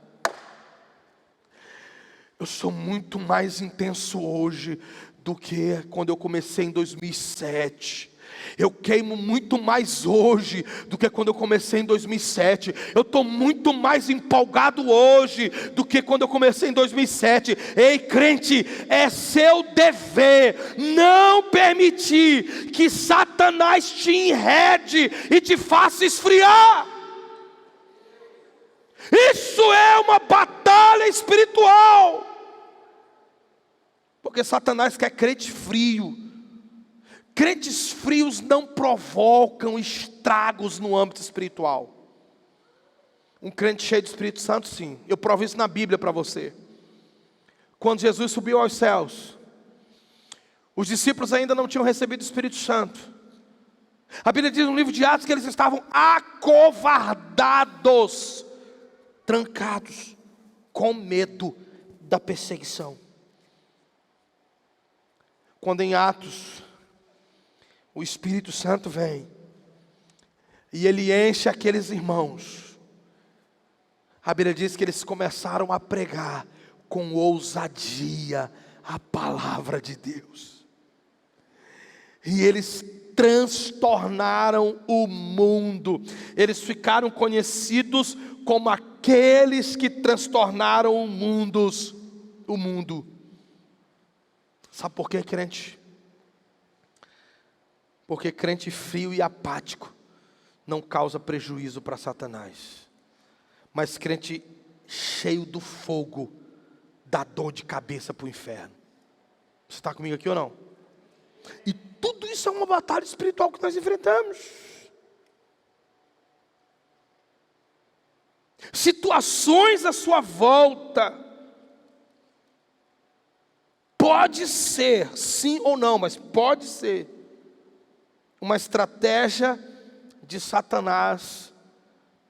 Eu sou muito mais intenso hoje do que quando eu comecei em 2007. Eu queimo muito mais hoje do que quando eu comecei em 2007. Eu estou muito mais empolgado hoje do que quando eu comecei em 2007. Ei, crente, é seu dever não permitir que Satanás te enrede e te faça esfriar. Isso é uma batalha espiritual. Porque Satanás quer crente frio. Crentes frios não provocam estragos no âmbito espiritual. Um crente cheio do Espírito Santo, sim. Eu provo isso na Bíblia para você. Quando Jesus subiu aos céus, os discípulos ainda não tinham recebido o Espírito Santo. A Bíblia diz no livro de Atos que eles estavam acovardados, trancados, com medo da perseguição. Quando em Atos o Espírito Santo vem e ele enche aqueles irmãos, a Bíblia diz que eles começaram a pregar com ousadia a palavra de Deus. E eles transtornaram o mundo. Eles ficaram conhecidos como aqueles que transtornaram o mundo. Sabe por quê, crente? Porque crente frio e apático não causa prejuízo para Satanás. Mas crente cheio do fogo dá dor de cabeça para o inferno. Você está comigo aqui ou não? E tudo isso é uma batalha espiritual que nós enfrentamos. Situações à sua volta. Pode ser, sim ou não, mas pode ser uma estratégia de Satanás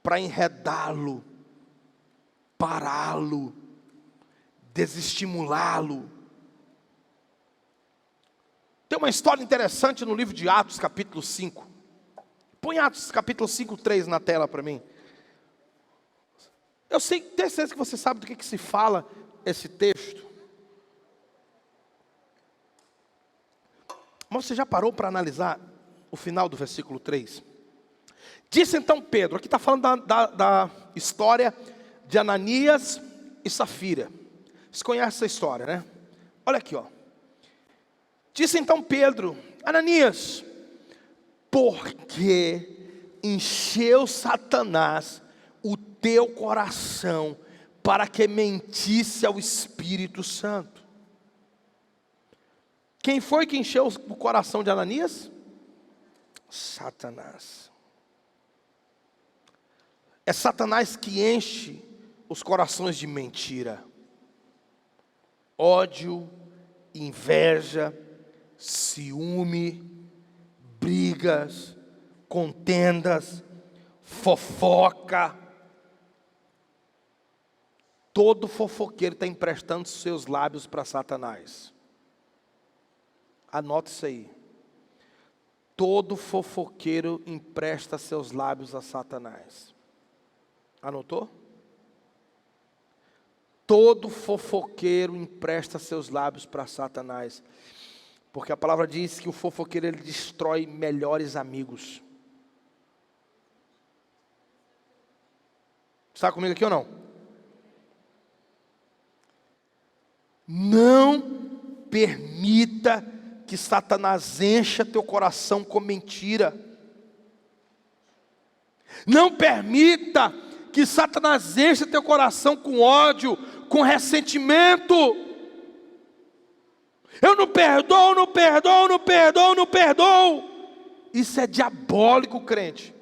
para enredá-lo, pará-lo, desestimulá-lo. Tem uma história interessante no livro de Atos, capítulo 5. Põe Atos, capítulo 5, 3 na tela para mim. Eu sei, tenho certeza que você sabe do que se fala esse texto. Mas você já parou para analisar o final do versículo 3? Disse então Pedro, aqui está falando da história de Ananias e Safira. Você conhece essa história, né? Olha aqui, ó. Disse então Pedro: Ananias, porque encheu Satanás o teu coração para que mentisse ao Espírito Santo. Quem foi que encheu o coração de Ananias? Satanás. É Satanás que enche os corações de mentira, ódio, inveja, ciúme, brigas, contendas, fofoca. Todo fofoqueiro está emprestando seus lábios para Satanás. Anota isso aí. Todo fofoqueiro empresta seus lábios a Satanás. Anotou? Todo fofoqueiro empresta seus lábios para Satanás. Porque a palavra diz que o fofoqueiro ele destrói melhores amigos. Está comigo aqui ou não? Não permita que Satanás encha teu coração com mentira. Não permita que Satanás encha teu coração com ódio, com ressentimento. Eu não perdoo, não perdoo, não perdoo, não perdoo. Isso é diabólico, crente.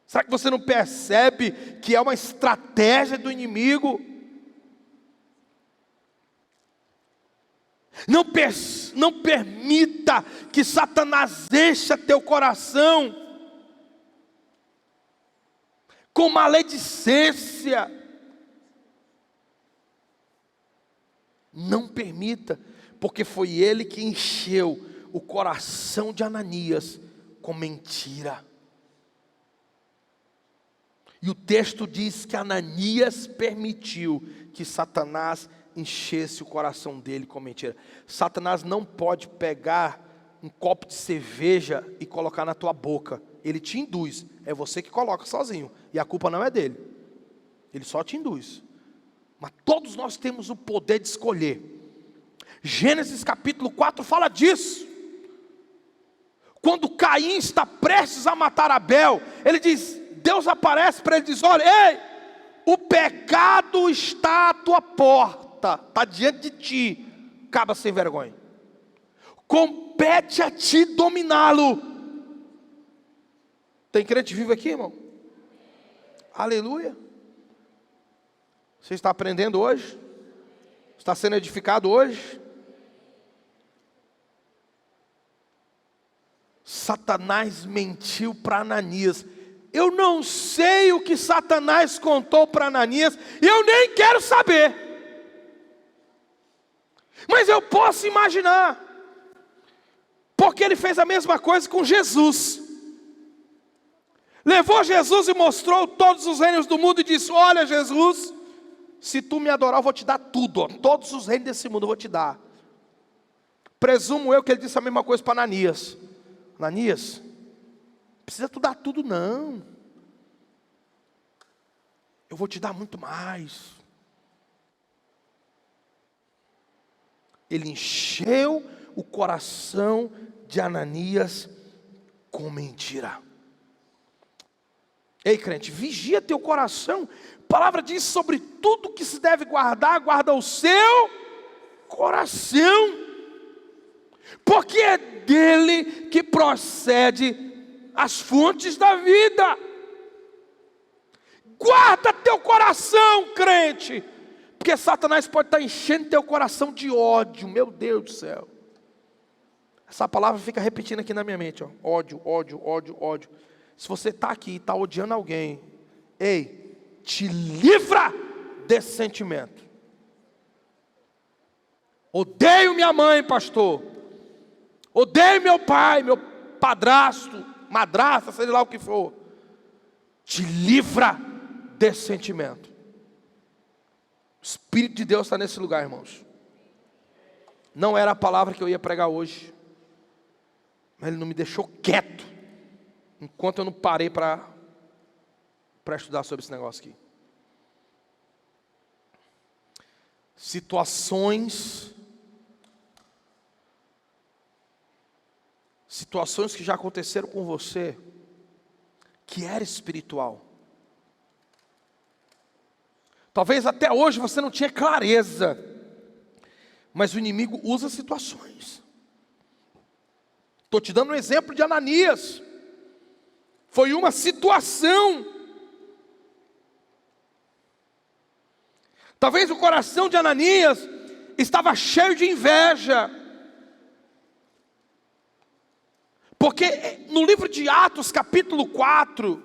Será que você não percebe que é uma estratégia do inimigo? Não permita que Satanás encha teu coração com maledicência. Não permita, porque foi ele que encheu o coração de Ananias com mentira. E o texto diz que Ananias permitiu que Satanás enchesse o coração dele com mentira. Satanás não pode pegar um copo de cerveja e colocar na tua boca. Ele te induz, é você que coloca sozinho, e a culpa não é dele. Ele só te induz. Mas todos nós temos o poder de escolher. Gênesis capítulo 4 fala disso. Quando Caim está prestes a matar Abel, ele diz, Deus aparece para ele e diz, olha, ei, o pecado está à tua porta. Está diante de ti, cabra sem vergonha. Compete a ti dominá-lo. Tem crente vivo aqui, irmão? Aleluia. Você está aprendendo hoje? Está sendo edificado hoje? Satanás mentiu para Ananias. Eu não sei o que Satanás contou para Ananias, e eu nem quero saber. Mas eu posso imaginar, porque ele fez a mesma coisa com Jesus. Levou Jesus e mostrou todos os reinos do mundo e disse, olha Jesus, se tu me adorar eu vou te dar tudo, ó, todos os reinos desse mundo eu vou te dar. Presumo eu que ele disse a mesma coisa para Ananias. Ananias, precisa tu dar tudo não. Eu vou te dar muito mais. Ele encheu o coração de Ananias com mentira. Ei crente, vigia teu coração. A palavra diz sobre tudo que se deve guardar, guarda o seu coração. Porque é dele que procede as fontes da vida. Guarda teu coração, crente. Porque Satanás pode estar enchendo teu coração de ódio. Meu Deus do céu. Essa palavra fica repetindo aqui na minha mente. Ó. Ódio, ódio, ódio, ódio. Se você está aqui e está odiando alguém, ei, te livra desse sentimento. Odeio minha mãe, pastor. Odeio meu pai, meu padrasto, madrasta, seja lá o que for. Te livra desse sentimento. O Espírito de Deus está nesse lugar, irmãos. Não era a palavra que eu ia pregar hoje, mas Ele não me deixou quieto, enquanto eu não parei para estudar sobre esse negócio aqui. Situações que já aconteceram com você, que era espiritual. Talvez até hoje você não tinha clareza, mas o inimigo usa situações. Estou te dando um exemplo de Ananias. Foi uma situação. Talvez o coração de Ananias estava cheio de inveja. Porque no livro de Atos, capítulo 4,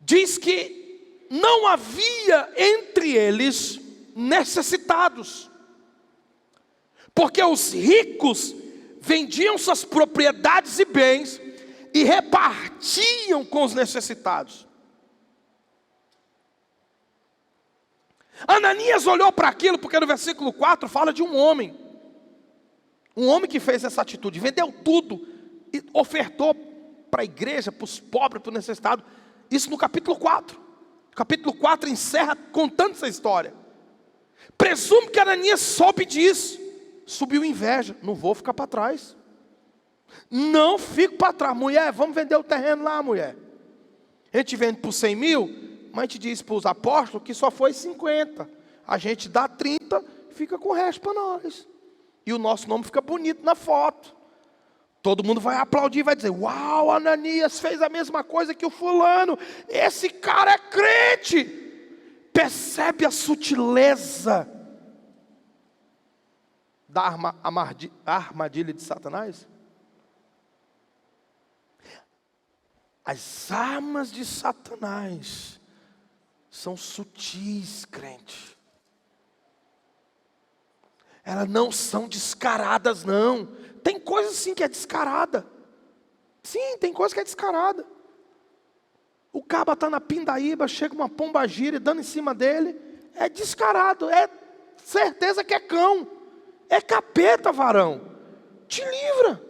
diz que não havia entre eles necessitados. Porque os ricos vendiam suas propriedades e bens e repartiam com os necessitados. Ananias olhou para aquilo, porque no versículo 4 fala de um homem que fez essa atitude, vendeu tudo e ofertou para a igreja, para os pobres, para os necessitados. Isso no capítulo 4. O capítulo 4 encerra contando essa história. Presumo que Ananias soube disso. Subiu inveja, não vou ficar para trás. Não fico para trás. Mulher, vamos vender o terreno lá, mulher. A gente vende por 100 mil, mas a gente diz para os apóstolos que só foi 50. A gente dá 30, fica com o resto para nós. E o nosso nome fica bonito na foto. Todo mundo vai aplaudir, vai dizer: uau, Ananias fez a mesma coisa que o fulano. Esse cara é crente. Percebe a sutileza da armadilha de Satanás? As armas de Satanás são sutis, crente. Elas não são descaradas, não. Tem coisa sim que é descarada. Sim, tem coisa que é descarada. O caba está na pindaíba, chega uma pombagira e dando em cima dele. É descarado, é certeza que é cão. É capeta, varão. Te livra.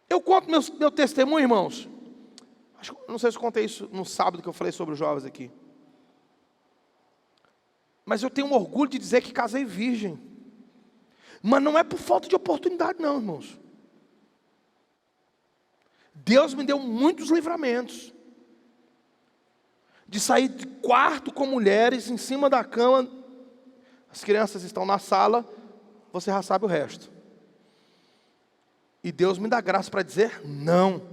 Eu conto meu testemunho, irmãos. Não sei se eu contei isso no sábado que eu falei sobre os jovens aqui. Mas eu tenho um orgulho de dizer que casei virgem. Mas não é por falta de oportunidade não, irmãos. Deus me deu muitos livramentos. De sair de quarto com mulheres em cima da cama. As crianças estão na sala, você já sabe o resto. E Deus me dá graça para dizer não.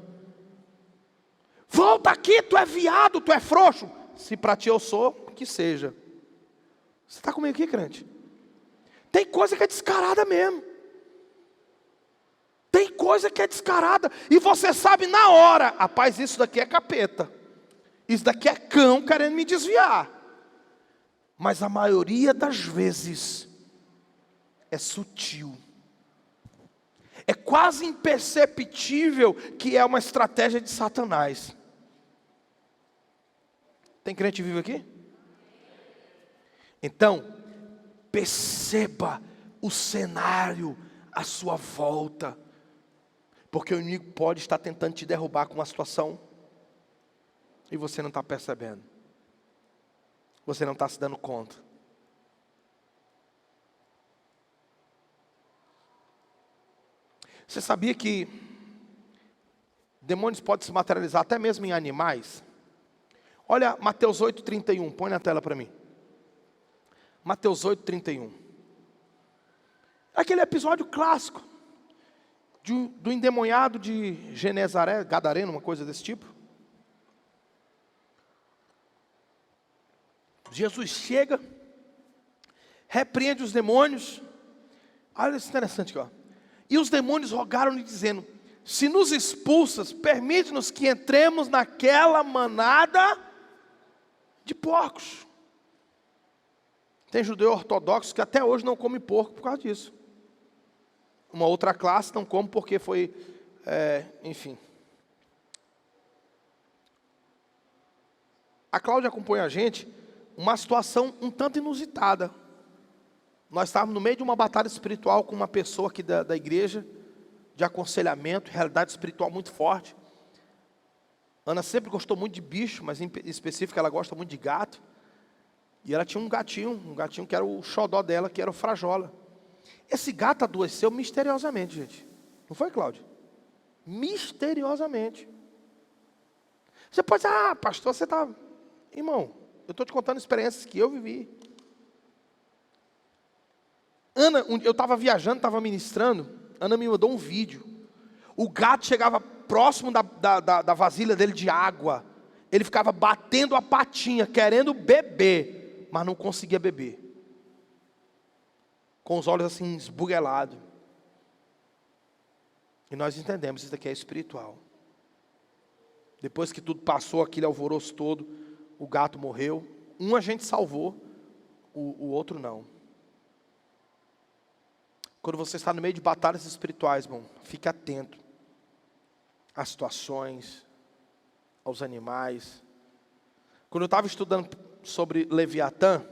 Volta aqui, tu é viado, tu é frouxo. Se para ti eu sou, que seja. Você está comigo aqui, crente? Tem coisa que é descarada mesmo. Tem coisa que é descarada. E você sabe na hora: rapaz, isso daqui é capeta. Isso daqui é cão querendo me desviar. Mas a maioria das vezes é sutil. É quase imperceptível que é uma estratégia de Satanás. Tem crente vivo aqui? Então, perceba o cenário à sua volta. Porque o inimigo pode estar tentando te derrubar com uma situação e você não está percebendo. Você não está se dando conta. Você sabia que demônios podem se materializar até mesmo em animais? Olha Mateus 8:31, põe na tela para mim. Mateus 8:31. Aquele episódio clássico do endemoniado de Genezaré, Gadareno, uma coisa desse tipo. Jesus chega, repreende os demônios. Olha isso interessante aqui, ó. E os demônios rogaram-lhe dizendo: se nos expulsas, permite-nos que entremos naquela manada de porcos. Tem judeu ortodoxo que até hoje não come porco por causa disso. Uma outra classe não come porque foi, enfim. A Cláudia acompanha a gente, uma situação um tanto inusitada. Nós estávamos no meio de uma batalha espiritual com uma pessoa aqui da igreja, de aconselhamento, realidade espiritual muito forte. Ana sempre gostou muito de bicho, mas em específico ela gosta muito de gato. E ela tinha um gatinho que era o xodó dela, que era o Frajola. Esse gato adoeceu misteriosamente, gente. Não foi, Cláudia? Misteriosamente. Você pode dizer: pastor, você está Irmão, eu estou te contando experiências que eu vivi. Ana, eu estava viajando, estava ministrando, Ana me mandou um vídeo. O gato chegava próximo da vasilha dele de água. Ele ficava batendo a patinha, querendo beber, mas não conseguia beber. Com os olhos assim esbuguelados. E nós entendemos, isso daqui é espiritual. Depois que tudo passou, aquele alvoroço todo, o gato morreu. Um a gente salvou, o outro não. Quando você está no meio de batalhas espirituais, irmão, fique atento às situações, aos animais. Quando eu estava estudando sobre Leviatã,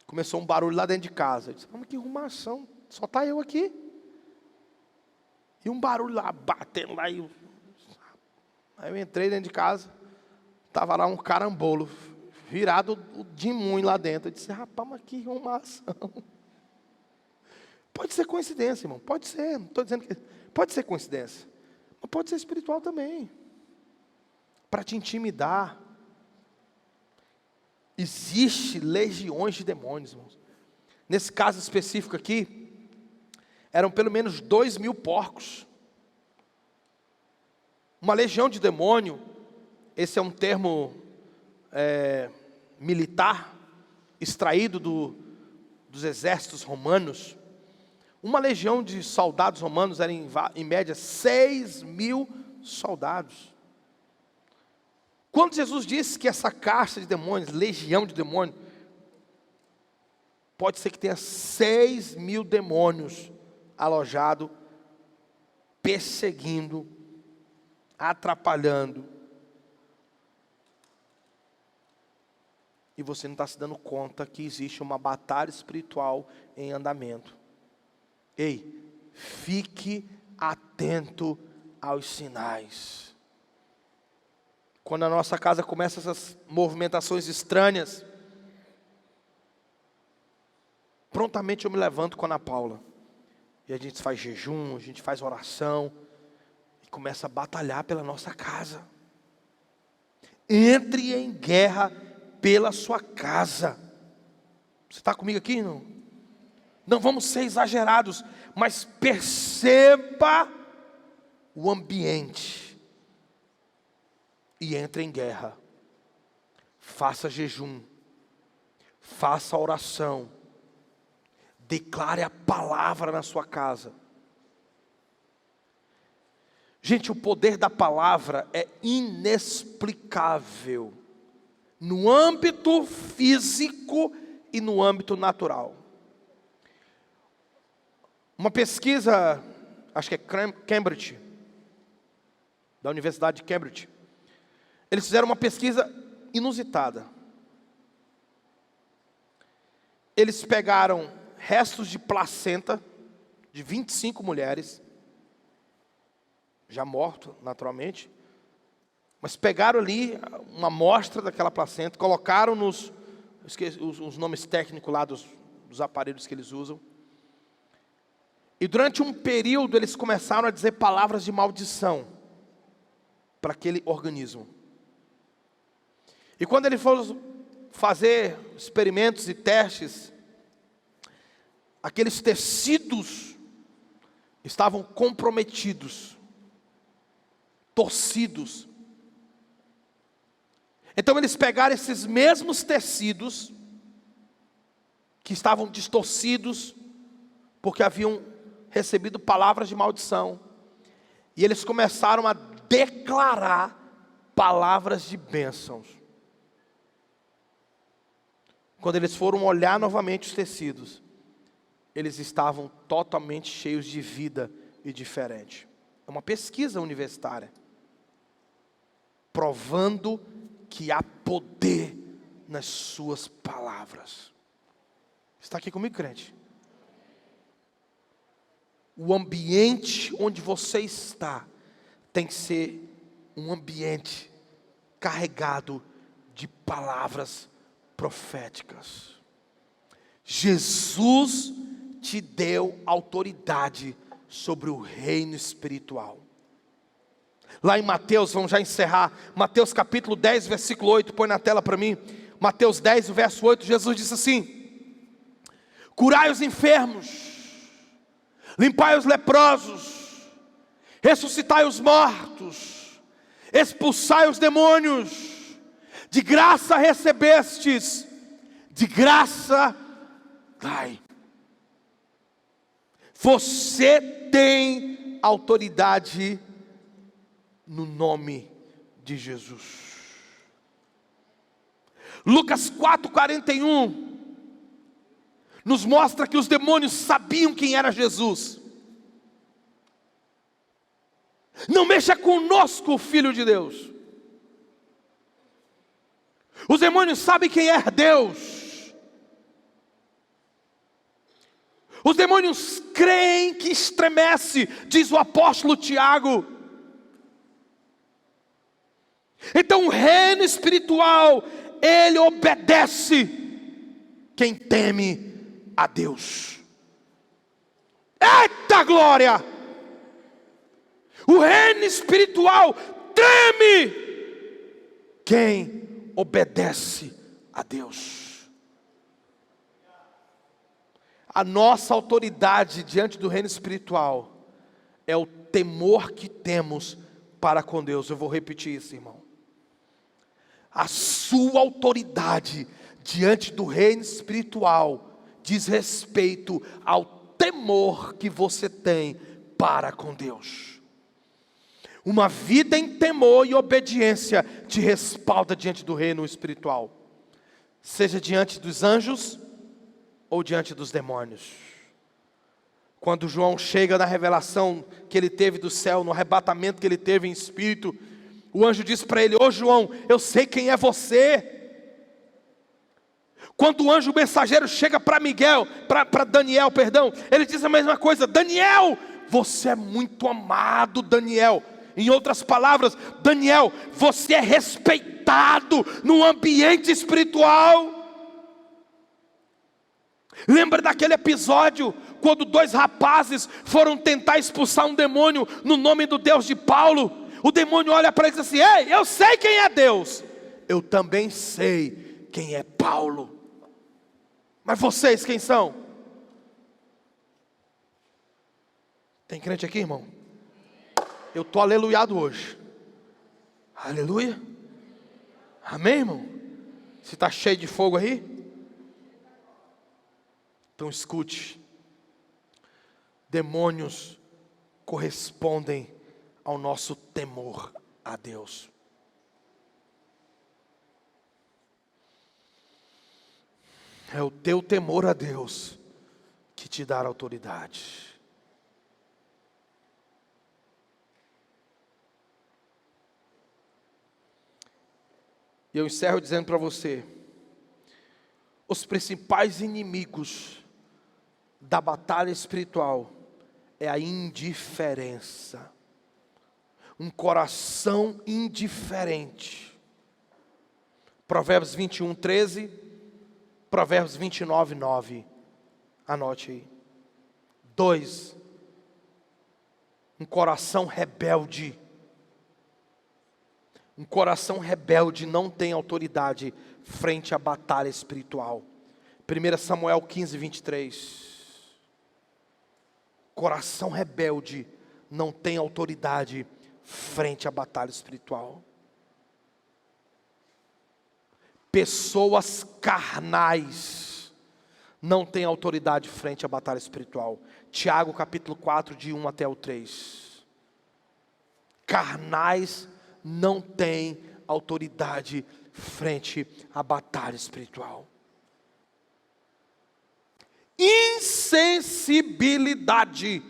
começou um barulho lá dentro de casa. Eu disse, mas que arrumação, só está eu aqui. E um barulho lá, batendo lá. Aí eu entrei dentro de casa, estava lá um carambolo, virado de muito lá dentro. Eu disse, rapaz, mas que arrumação. Pode ser coincidência, irmão, pode ser, não estou dizendo que... Pode ser coincidência, mas pode ser espiritual também. Para te intimidar. Existe legiões de demônios, irmãos. Nesse caso específico aqui, eram pelo menos 2.000 porcos. Uma legião de demônio, esse é um termo militar, extraído dos exércitos romanos. Uma legião de soldados romanos era em média 6.000 soldados. Quando Jesus disse que essa casta de demônios, legião de demônios, pode ser que tenha 6.000 demônios alojados, perseguindo, atrapalhando. E você não está se dando conta que existe uma batalha espiritual em andamento. Ei, fique atento aos sinais. Quando a nossa casa começa essas movimentações estranhas, prontamente eu me levanto com a Ana Paula. E a gente faz jejum, a gente faz oração. E começa a batalhar pela nossa casa. Entre em guerra pela sua casa. Você está comigo aqui, não? Não vamos ser exagerados, mas perceba o ambiente. E entre em guerra. Faça jejum. Faça oração. Declare a palavra na sua casa. Gente, o poder da palavra é inexplicável. No âmbito físico e no âmbito natural. Uma pesquisa, acho que é Cambridge, da Universidade de Cambridge. Eles fizeram uma pesquisa inusitada. Eles pegaram restos de placenta de 25 mulheres, já morto naturalmente, mas pegaram ali uma amostra daquela placenta, colocaram os nomes técnicos lá dos aparelhos que eles usam, e durante um período eles começaram a dizer palavras de maldição para aquele organismo. E quando eles foram fazer experimentos e testes, aqueles tecidos estavam comprometidos, torcidos. Então eles pegaram esses mesmos tecidos, que estavam distorcidos, porque haviam recebido palavras de maldição, e eles começaram a declarar palavras de bênçãos. Quando eles foram olhar novamente os tecidos, eles estavam totalmente cheios de vida e diferente. É uma pesquisa universitária, provando que há poder nas suas palavras. Está aqui comigo, crente? O ambiente onde você está tem que ser um ambiente carregado de palavras proféticas. Jesus te deu autoridade sobre o reino espiritual. Lá em Mateus, vamos já encerrar, Mateus capítulo 10, versículo 8, põe na tela para mim. Mateus 10, verso 8, Jesus disse assim: curai os enfermos, limpai os leprosos, ressuscitai os mortos, expulsai os demônios. De graça recebestes, de graça dai. Você tem autoridade no nome de Jesus. Lucas 4:41 nos mostra que os demônios sabiam quem era Jesus. Não mexa conosco, Filho de Deus. Os demônios sabem quem é Deus. Os demônios creem que estremece, diz o apóstolo Tiago. Então o reino espiritual, ele obedece quem teme a Deus. Eita glória! O reino espiritual teme quem obedece a Deus. A nossa autoridade diante do reino espiritual é o temor que temos para com Deus. Eu vou repetir isso, irmão. A sua autoridade diante do reino espiritual diz respeito ao temor que você tem para com Deus. Uma vida em temor e obediência te respalda diante do reino espiritual, seja diante dos anjos ou diante dos demônios. Quando João chega na revelação que ele teve do céu, no arrebatamento que ele teve em espírito, o anjo disse para ele: ô João, eu sei quem é você. Quando o anjo mensageiro chega para Daniel, ele diz a mesma coisa: Daniel, você é muito amado, Daniel. Em outras palavras, Daniel, você é respeitado no ambiente espiritual. Lembra daquele episódio, quando 2 rapazes foram tentar expulsar um demônio no nome do Deus de Paulo? O demônio olha para ele e diz assim: ei, eu sei quem é Deus, eu também sei quem é Paulo. Mas vocês quem são? Tem crente aqui, irmão? Eu estou aleluiado hoje. Aleluia. Amém, irmão? Se está cheio de fogo aí, então escute. Demônios correspondem ao nosso temor a Deus. É o teu temor a Deus que te dá autoridade. E eu encerro dizendo para você: os principais inimigos da batalha espiritual é a indiferença. Um coração indiferente. Provérbios 21:13, Provérbios 29:9. Anote aí. 2. Um coração rebelde. Um coração rebelde não tem autoridade frente à batalha espiritual. 1 Samuel 15:23. Coração rebelde não tem autoridade frente à batalha espiritual. Pessoas carnais não têm autoridade frente à batalha espiritual. Tiago capítulo 4, de 1 até o 3. Carnais não têm autoridade frente à batalha espiritual. Insensibilidade.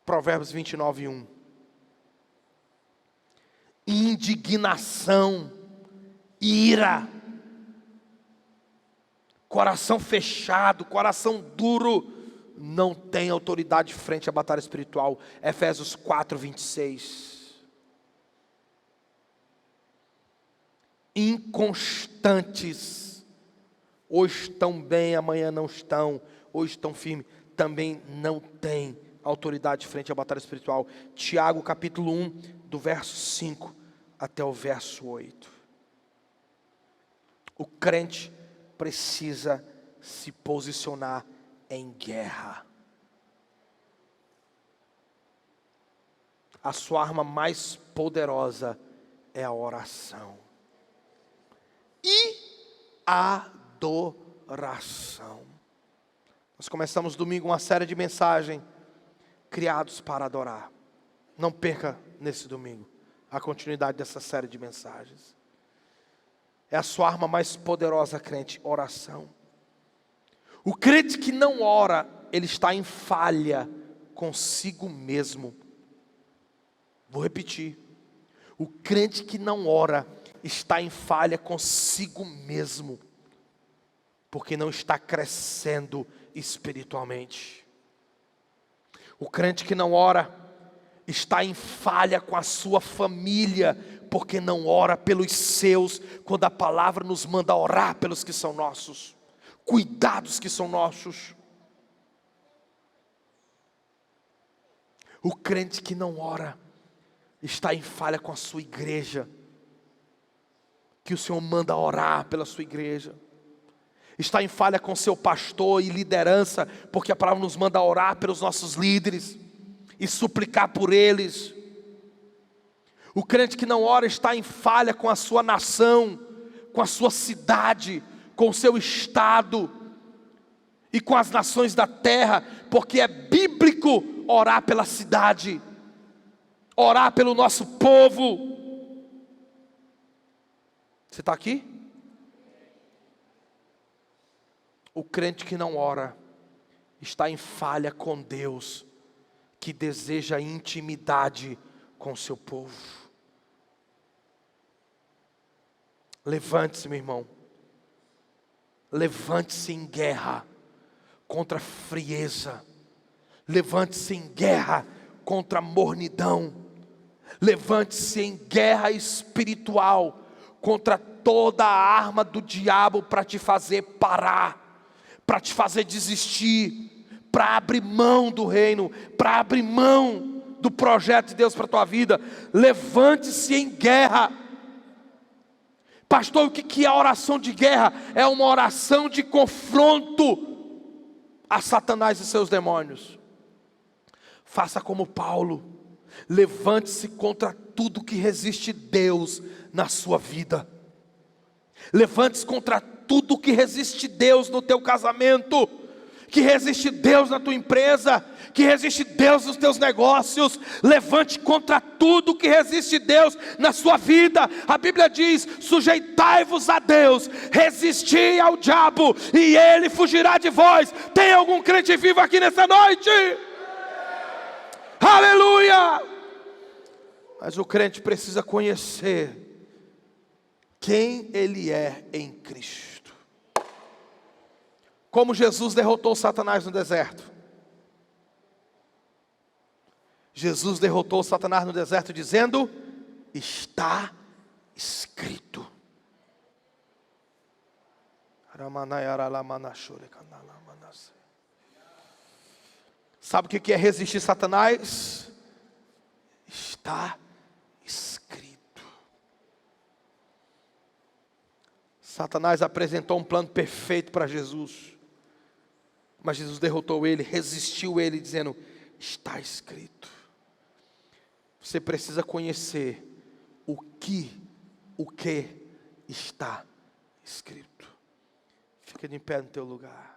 Provérbios 29:1. Indignação, ira, coração fechado, coração duro, não tem autoridade frente à batalha espiritual. Efésios 4:26. Inconstantes, hoje estão bem, amanhã não estão, hoje estão firmes, também não tem autoridade frente à batalha espiritual. Tiago capítulo 1, do verso 5 até o verso 8. O crente precisa se posicionar em guerra. A sua arma mais poderosa é a oração e a adoração. Nós começamos domingo uma série de mensagens criados para adorar. Não perca nesse domingo a continuidade dessa série de mensagens. É a sua arma mais poderosa, crente, oração. O crente que não ora, ele está em falha consigo mesmo. Vou repetir. O crente que não ora está em falha consigo mesmo, porque não está crescendo espiritualmente. O crente que não ora está em falha com a sua família, porque não ora pelos seus, quando a palavra nos manda orar pelos que são nossos, cuidados que são nossos. O crente que não ora está em falha com a sua igreja, que o Senhor manda orar pela sua igreja. Está em falha com seu pastor e liderança, porque a palavra nos manda orar pelos nossos líderes e suplicar por eles. O crente que não ora está em falha com a sua nação, com a sua cidade, com o seu estado e com as nações da terra, porque é bíblico orar pela cidade, orar pelo nosso povo. Você está aqui? O crente que não ora está em falha com Deus, que deseja intimidade com o seu povo. Levante-se, meu irmão. Levante-se em guerra contra a frieza. Levante-se em guerra contra a mornidão. Levante-se em guerra espiritual contra toda a arma do diabo para te fazer parar, para te fazer desistir, para abrir mão do reino, para abrir mão do projeto de Deus para a tua vida. Levante-se em guerra. Pastor, o que é a oração de guerra? É uma oração de confronto a Satanás e seus demônios. Faça como Paulo. Levante-se contra tudo que resiste Deus na sua vida. Levante-se contra tudo que resiste Deus no teu casamento, que resiste Deus na tua empresa, que resiste Deus nos teus negócios. Levante contra tudo que resiste Deus na sua vida. A Bíblia diz: sujeitai-vos a Deus, resisti ao diabo e ele fugirá de vós. Tem algum crente vivo aqui nessa noite? Aleluia! Mas o crente precisa conhecer quem ele é em Cristo. Como Jesus derrotou Satanás no deserto. Jesus derrotou Satanás no deserto dizendo: está escrito. Sabe o que é resistir Satanás? Está escrito. Satanás apresentou um plano perfeito para Jesus, mas Jesus derrotou ele, resistiu ele, dizendo: está escrito. Você precisa conhecer o que está escrito. Fica de pé no teu lugar.